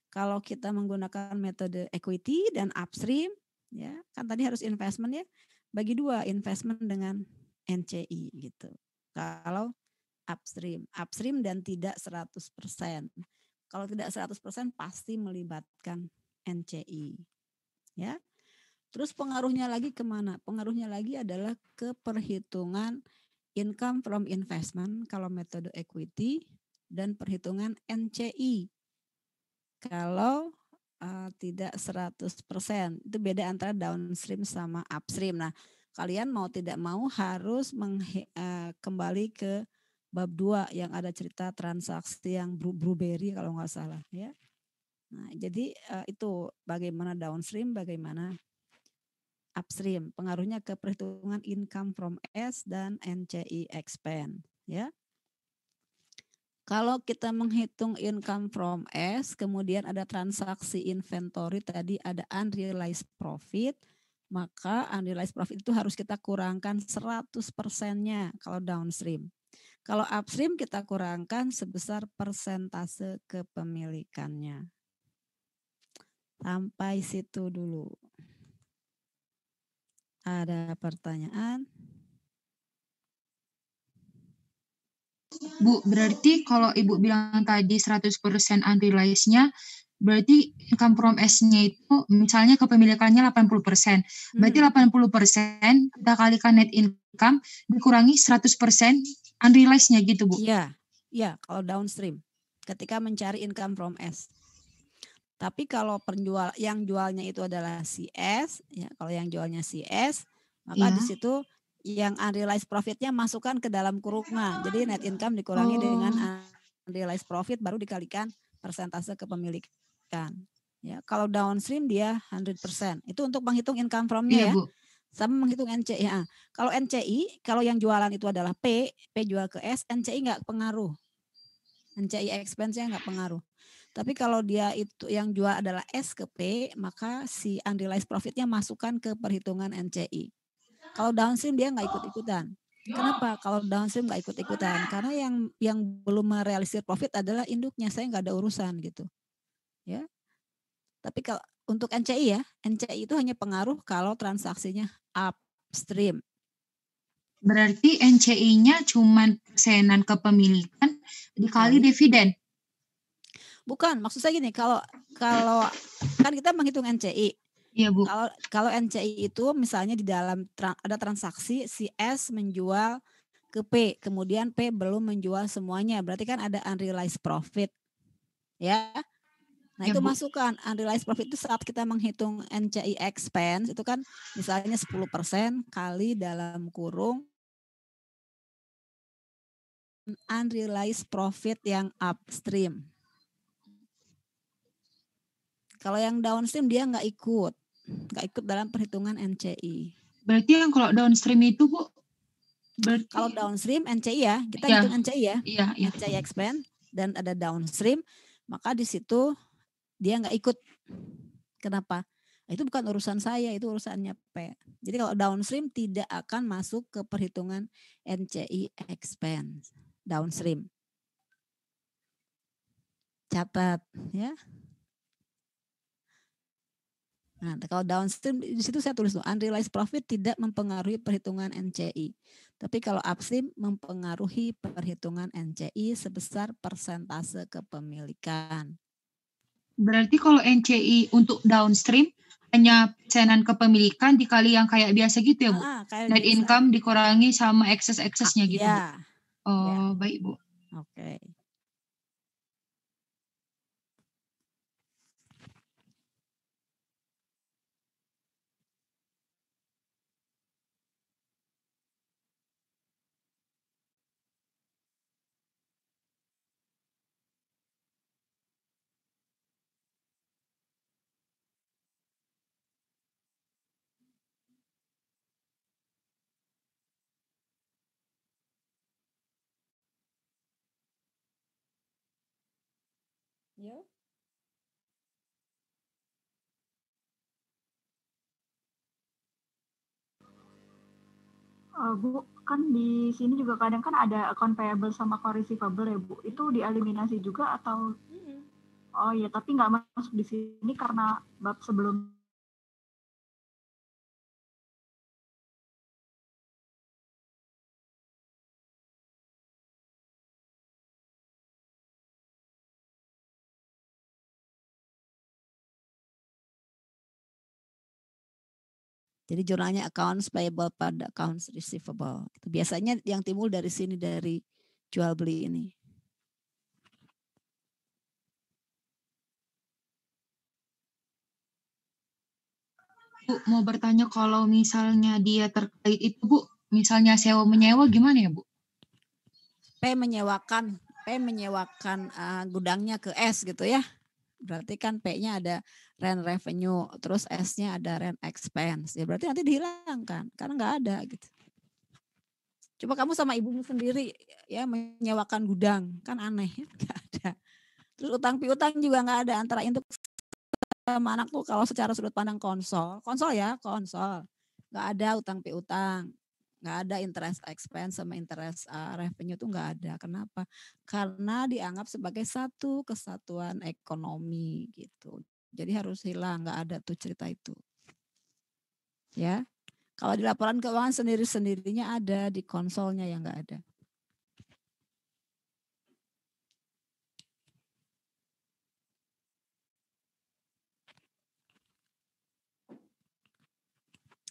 Kalau kita menggunakan metode equity dan upstream, ya kan tadi harus investment ya, bagi dua investment dengan NCI gitu. Kalau upstream dan tidak 100%. Kalau tidak 100% pasti melibatkan NCI. Ya. Terus pengaruhnya lagi kemana? Pengaruhnya lagi adalah ke perhitungan income from investment kalau metode equity dan perhitungan NCI. Kalau tidak 100%. Itu beda antara downstream sama upstream. Nah, kalian mau tidak mau harus kembali ke bab 2 yang ada cerita transaksi yang blueberry kalau nggak salah ya. Nah, jadi itu bagaimana downstream, bagaimana upstream. Pengaruhnya ke perhitungan income from S dan NCI expense ya. Kalau kita menghitung income from S, kemudian ada transaksi inventory, tadi ada unrealized profit, maka unrealized profit itu harus kita kurangkan 100%-nya kalau downstream. Kalau upstream kita kurangkan sebesar persentase kepemilikannya. Sampai situ dulu. Ada pertanyaan? Bu, berarti kalau Ibu bilang tadi 100% unrealized-nya, berarti income from S-nya itu misalnya kepemilikannya 80%. Berarti 80% kita kalikan net income dikurangi 100% unrealized-nya gitu, Bu? Iya, kalau downstream. Ketika mencari income from S. Tapi kalau yang jualnya itu adalah CS, ya kalau yang jualnya CS, maka di situ yang unrealized profitnya masukkan ke dalam kurungan. Jadi net income dikurangi dengan unrealized profit baru dikalikan persentase kepemilikan. Ya, kalau downstream dia 100%. Itu untuk menghitung income from-nya ya. Bu. Sama menghitung NCI. Ya. Kalau NCI, kalau yang jualan itu adalah P jual ke S, NCI nggak pengaruh. NCI expense-nya nggak pengaruh. Tapi kalau dia itu yang jual adalah S ke P, maka si unrealized profitnya masukkan ke perhitungan NCI. Kalau downstream dia nggak ikut-ikutan. Kenapa? Kalau downstream nggak ikut-ikutan? Karena yang belum merealisir profit adalah induknya, saya nggak ada urusan gitu. Ya. Tapi kalau untuk NCI ya, NCI itu hanya pengaruh kalau transaksinya upstream. Berarti NCI-nya cuma persenan kepemilikan dikali dividen. Bukan, maksud saya gini, kalau kan kita menghitung NCI. Iya, Bu. Kalau NCI itu misalnya di dalam ada transaksi si S menjual ke P, kemudian P belum menjual semuanya, berarti kan ada unrealized profit. Ya. Nah, ya, itu Bu. Masukkan unrealized profit itu saat kita menghitung NCI expense itu kan misalnya 10% kali dalam kurung unrealized profit yang upstream. Kalau yang downstream dia nggak ikut. nggak ikut dalam perhitungan NCI. Berarti yang kalau downstream itu Bu, berarti Kalau downstream NCI ya, kita Iya. hitung NCI ya, iya, iya. NCI expense dan ada downstream, maka di situ dia nggak ikut. Kenapa? Itu bukan urusan saya, itu urusannya P. Jadi kalau downstream tidak akan masuk ke perhitungan NCI expense. Downstream. Catat ya. Nah, kalau downstream di situ saya tulis tuh unrealized profit tidak mempengaruhi perhitungan NCI. Tapi kalau upstream mempengaruhi perhitungan NCI sebesar persentase kepemilikan. Berarti kalau NCI untuk downstream hanya persenan kepemilikan dikali yang kayak biasa gitu ya Bu? Kayak Net biasa. income dikurangi sama excess-excessnya gitu Bu? Ya. Oh, baik Bu. Oke. Ya. Bu, kan di sini juga kadang kan ada account payable sama account receivable ya Bu. Itu dieliminasi juga atau? Oh ya, tapi nggak masuk di sini karena bab sebelum. Jadi jurnalnya accounts payable pada accounts receivable. Itu biasanya yang timbul dari sini, dari jual beli ini. Bu, mau bertanya kalau misalnya dia terkait itu Bu, misalnya sewa menyewa gimana ya Bu? P menyewakan gudangnya ke S gitu ya. Berarti kan P-nya ada rent revenue, terus S-nya ada rent expense. Ya berarti nanti dihilangkan karena nggak ada gitu. Coba kamu sama ibumu sendiri ya menyewakan gudang, kan aneh, nggak ada. Terus utang piutang juga nggak ada antara induk sama anak tuh kalau secara sudut pandang konsol nggak ada utang piutang, nggak ada interest expense sama interest revenue tuh nggak ada. Kenapa? Karena dianggap sebagai satu kesatuan ekonomi gitu. Jadi harus hilang, nggak ada tuh cerita itu. Ya, kalau di laporan keuangan sendiri-sendirinya ada, di konsolnya yang nggak ada.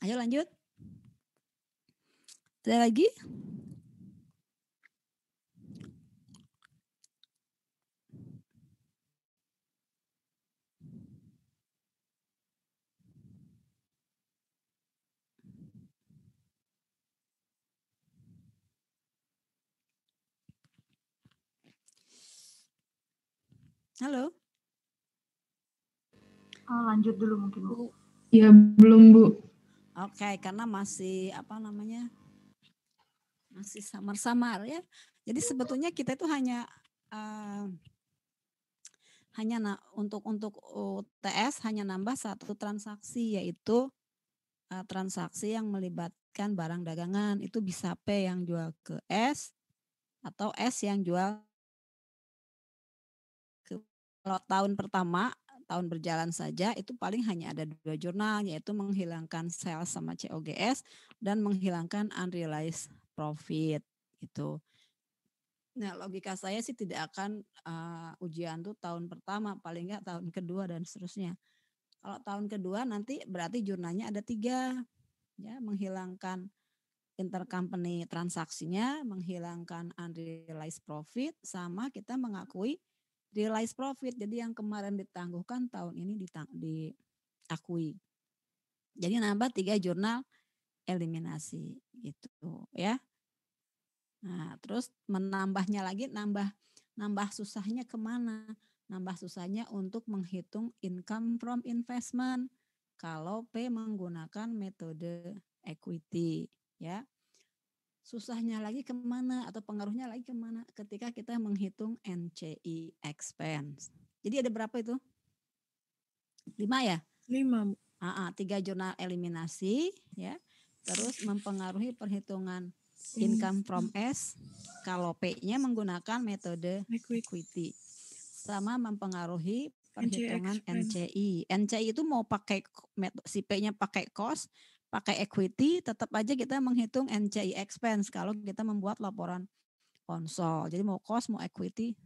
Ayo lanjut. Ada lagi? Halo? Lanjut dulu mungkin Bu. Ya, belum Bu. Oke, karena masih masih samar-samar ya. Jadi sebetulnya kita itu hanya untuk UTS hanya nambah satu transaksi, yaitu transaksi yang melibatkan barang dagangan. Itu bisa P yang jual ke S atau S yang jual ke. Kalau tahun pertama, tahun berjalan saja, itu paling hanya ada 2 jurnal, yaitu menghilangkan sales sama COGS dan menghilangkan unrealized profit gitu. Nah, logika saya sih tidak akan ujian tuh tahun pertama, paling enggak tahun kedua dan seterusnya. Kalau tahun kedua nanti berarti jurnalnya ada 3, ya, menghilangkan intercompany transaksinya, menghilangkan unrealized profit, sama kita mengakui realized profit. Jadi yang kemarin ditangguhkan tahun ini diakui. Jadi nambah 3 jurnal eliminasi gitu ya. Nah, terus menambahnya lagi, nambah susahnya kemana? Nambah susahnya untuk menghitung income from investment. kalau P menggunakan metode equity, ya. Susahnya lagi kemana atau pengaruhnya lagi kemana ketika kita menghitung NCI expense. Jadi ada berapa itu? 5 ya? 5. 3 jurnal eliminasi, ya. Terus mempengaruhi perhitungan income from S kalau P-nya menggunakan metode equity. Sama mempengaruhi perhitungan NCI. NCI itu mau pakai si P-nya pakai cost, pakai equity, tetap aja kita menghitung NCI expense kalau kita membuat laporan konsol. Jadi mau cost, mau equity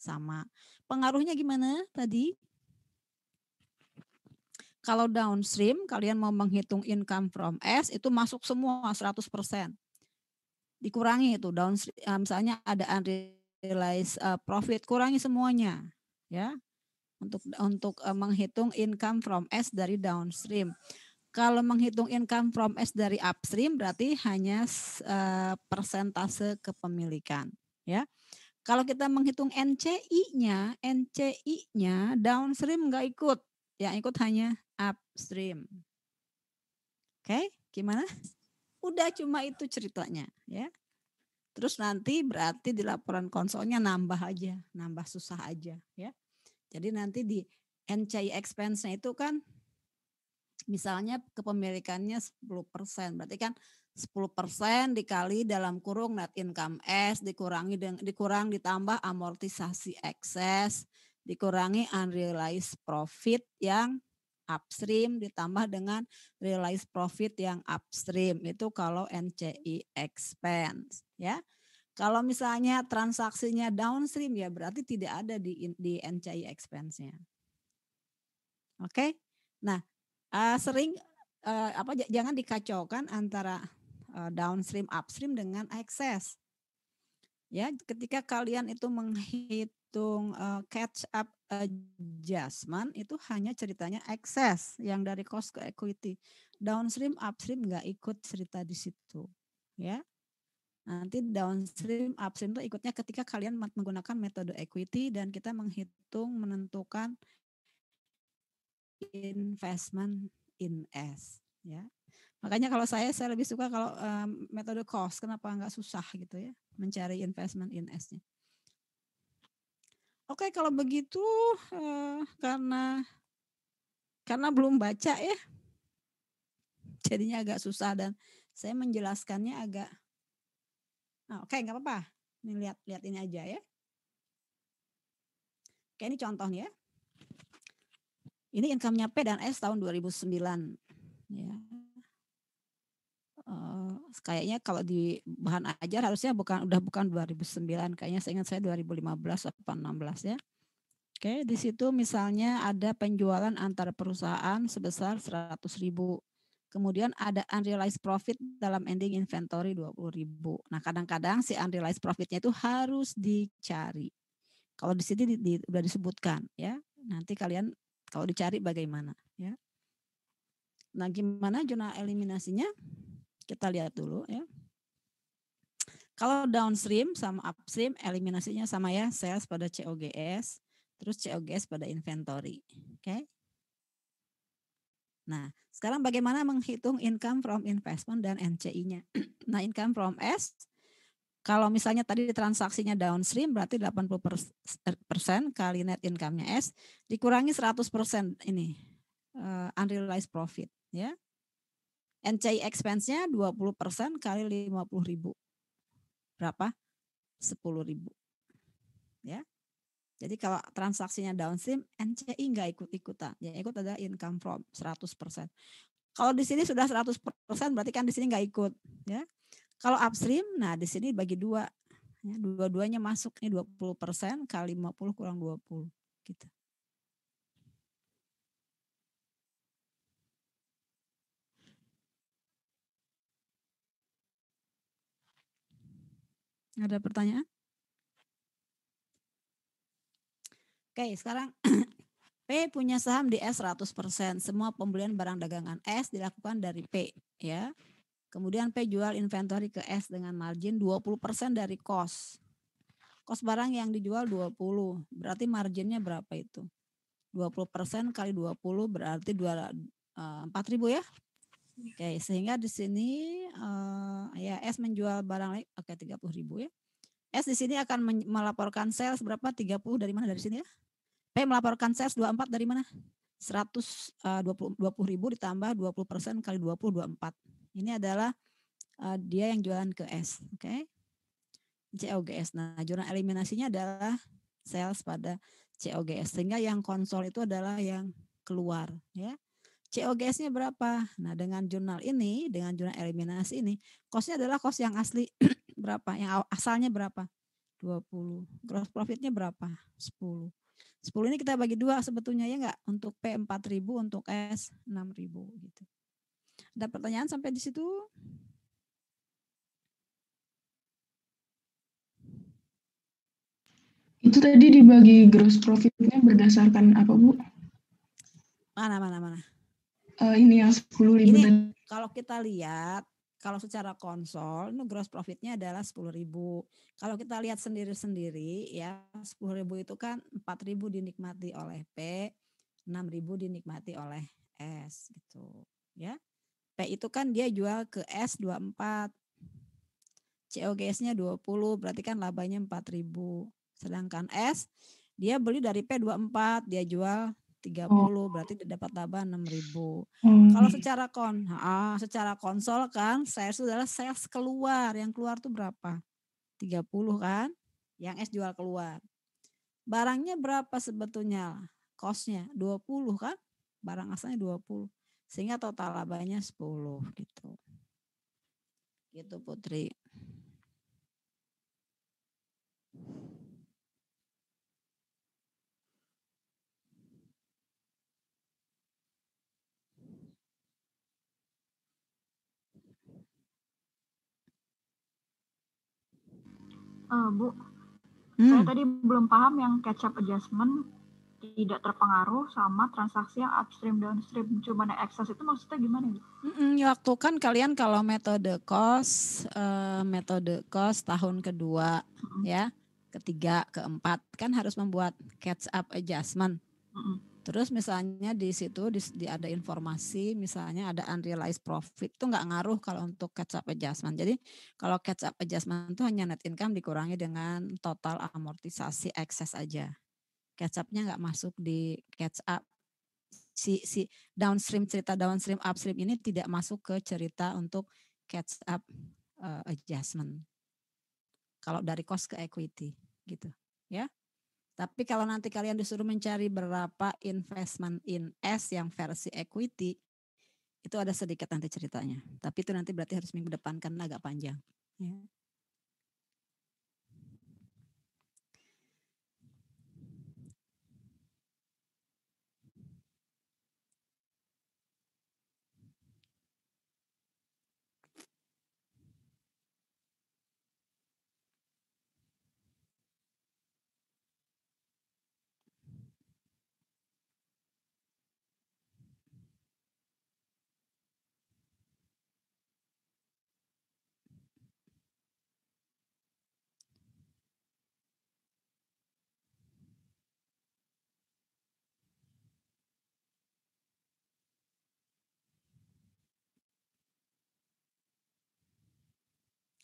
sama. Pengaruhnya gimana tadi? Kalau downstream kalian mau menghitung income from S itu masuk semua 100%. Dikurangi itu downstream, misalnya ada unrealized profit, kurangi semuanya, ya. Untuk menghitung income from S dari downstream. Kalau menghitung income from S dari upstream berarti hanya persentase kepemilikan, ya. Kalau kita menghitung NCI-nya downstream nggak ikut, yang ikut hanya upstream. Oke, gimana? Udah cuma itu ceritanya, ya. Terus nanti berarti di laporan konsolnya nambah aja, nambah susah aja, ya. Jadi nanti di NCI expense-nya itu kan misalnya kepemilikannya 10%, berarti kan 10% dikali dalam kurung net income S dikurang ditambah amortisasi ekses, dikurangi unrealized profit yang upstream ditambah dengan realized profit yang upstream. Itu kalau NCI expense, ya. Kalau misalnya transaksinya downstream ya berarti tidak ada di NCI expense-nya. Oke. Nah, sering jangan dikacaukan antara downstream upstream dengan excess. Ya, ketika kalian itu menghitung catch up adjustment itu hanya ceritanya excess yang dari cost ke equity. Downstream upstream nggak ikut cerita di situ, ya. Nanti downstream upstream itu ikutnya ketika kalian menggunakan metode equity dan kita menentukan investment in S, ya. Makanya kalau saya lebih suka kalau metode cost, kenapa nggak susah gitu ya mencari investment in S-nya. Oke, kalau begitu karena belum baca ya, jadinya agak susah dan saya menjelaskannya agak. Oke, nggak apa-apa. Ini lihat ini aja ya. Oke, ini contohnya. Ini income-nya P dan S tahun 2009. Ya. Kayaknya kalau di bahan ajar harusnya udah bukan 2009, kayaknya saya ingat saya 2015 atau 16 ya. Oke, di situ misalnya ada penjualan antar perusahaan sebesar 100.000. Kemudian ada unrealized profit dalam ending inventory 20.000. Nah, kadang-kadang si unrealized profitnya itu harus dicari. Kalau di sini udah disebutkan ya. Nanti kalian kalau dicari bagaimana ya. Nah, gimana jurnal eliminasinya? Kita lihat dulu ya. Kalau downstream sama upstream eliminasinya sama ya, sales pada COGS, terus COGS pada inventory. Oke. Nah, sekarang bagaimana menghitung income from investment dan NCI-nya? Nah, income from S kalau misalnya tadi transaksinya downstream berarti 80% kali net income-nya S dikurangi 100% ini unrealized profit ya. NCI expense-nya 20% kali 50.000. Berapa? 10.000. Ya. Jadi kalau transaksinya downstream, NCI enggak ikut-ikutan. Yang ikut ada income from 100%. Kalau di sini sudah 100% berarti kan di sini enggak ikut, ya. Kalau upstream, nah di sini bagi 2. Ya, dua-duanya masuk ini 20% kali 50 kurang 20 gitu. Ada pertanyaan? Oke, sekarang P punya saham di S 100%. Semua pembelian barang dagangan S dilakukan dari P, ya. Kemudian P jual inventory ke S dengan margin 20% dari cost. Cost barang yang dijual 20, berarti marginnya berapa itu? 20% kali 20 berarti 4.000 ya. Oke, sehingga di sini ya S menjual barang lain, oke 30.000 ya. S di sini akan melaporkan sales berapa? 30 dari mana? Dari sini ya. P melaporkan sales 24 dari mana? 120.000 ditambah 20% kali 20, 24. Ini adalah dia yang jualan ke S, oke? COGS. Nah, jurnal eliminasinya adalah sales pada COGS. Sehingga yang konsol itu adalah yang keluar, ya. COGS-nya berapa? Nah, dengan jurnal ini, dengan jurnal eliminasi ini, cost-nya adalah cost yang asli berapa? Yang asalnya berapa? 20. Gross profit-nya berapa? 10. 10 ini kita bagi 2 sebetulnya ya enggak? Untuk P 4.000, untuk S 6.000 gitu. Ada pertanyaan sampai di situ? Itu tadi dibagi gross profit-nya berdasarkan apa, Bu? Mana? Ini yang 10.000 Ini tadi. kalau kita lihat, kalau secara konsol, ini gross profit-nya adalah 10.000. Kalau kita lihat sendiri-sendiri ya, 10.000 itu kan 4.000 dinikmati oleh P, 6.000 dinikmati oleh S gitu ya. P itu kan dia jual ke S 24. COGS-nya 20, berarti kan labanya 4.000. Sedangkan S dia beli dari P 24, dia jual 30, berarti dia dapat laba 6.000. Kalau secara konsol kan sales itu adalah sales keluar. Yang keluar tuh berapa? 30 kan? Yang S jual keluar. Barangnya berapa sebetulnya? Cost-nya 20 kan? Barang asalnya 20. Sehingga total labanya 10 gitu. Gitu Putri. Bu, saya tadi belum paham yang catch up adjustment tidak terpengaruh sama transaksi yang upstream downstream. Cuma yang excess itu maksudnya gimana? Waktu kan kalian kalau metode cost tahun kedua ya, ketiga, keempat kan harus membuat catch up adjustment. Terus misalnya di situ ada informasi, misalnya ada unrealized profit, itu nggak ngaruh kalau untuk catch up adjustment. Jadi kalau catch up adjustment itu hanya net income dikurangi dengan total amortisasi excess aja. Catch up-nya nggak masuk di catch up. Si downstream, cerita downstream upstream ini tidak masuk ke cerita untuk catch up adjustment. Kalau dari cost ke equity gitu ya. Tapi kalau nanti kalian disuruh mencari berapa investment in S yang versi equity, itu ada sedikit nanti ceritanya. Tapi itu nanti berarti harus minggu depan karena agak panjang. Ya.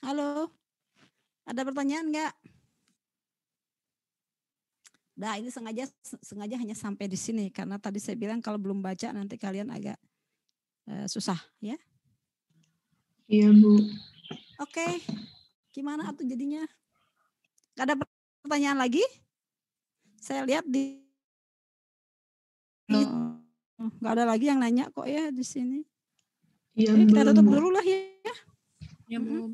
Halo, ada pertanyaan nggak? Nah ini sengaja hanya sampai di sini karena tadi saya bilang kalau belum baca nanti kalian agak susah ya. Iya Bu. Oke, gimana atuh jadinya? Gak ada pertanyaan lagi? Saya lihat nggak ada lagi yang nanya kok ya di sini. Iya, kita tutup Bu. dulu lah ya. Ya, Bu.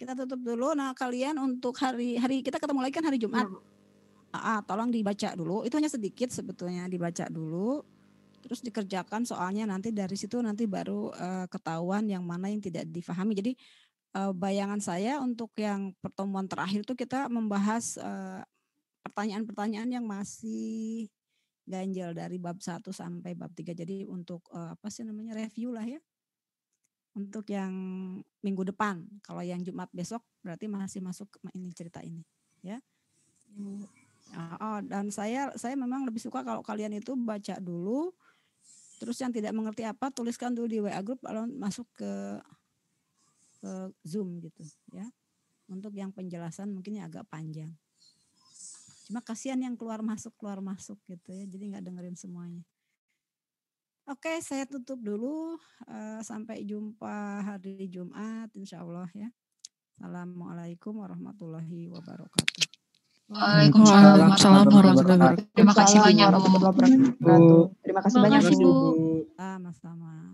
Kita tutup dulu. Nah kalian untuk hari kita ketemu lagi kan hari Jumat. Tolong dibaca dulu. Itu hanya sedikit sebetulnya, dibaca dulu. Terus dikerjakan soalnya nanti dari situ nanti baru ketahuan yang mana yang tidak difahami. Jadi bayangan saya untuk yang pertemuan terakhir itu kita membahas pertanyaan-pertanyaan yang masih ganjil dari bab 1 sampai bab 3. Jadi untuk review lah ya. Untuk yang minggu depan. Kalau yang Jumat besok berarti masih masuk ini cerita ini, ya. Dan saya memang lebih suka kalau kalian itu baca dulu Terus yang tidak mengerti apa, tuliskan dulu di WA group, lalu masuk ke Zoom gitu ya. Untuk yang penjelasan mungkin agak panjang. Cuma kasihan yang keluar masuk gitu ya. Jadi nggak dengerin semuanya. Oke, saya tutup dulu. Sampai jumpa hari Jumat insya Allah ya. Assalamualaikum warahmatullahi wabarakatuh. Waalaikumsalam warahmatullahi wabarakatuh. Terima kasih banyak Bu. Terima kasih banyak Bu. Sama-sama.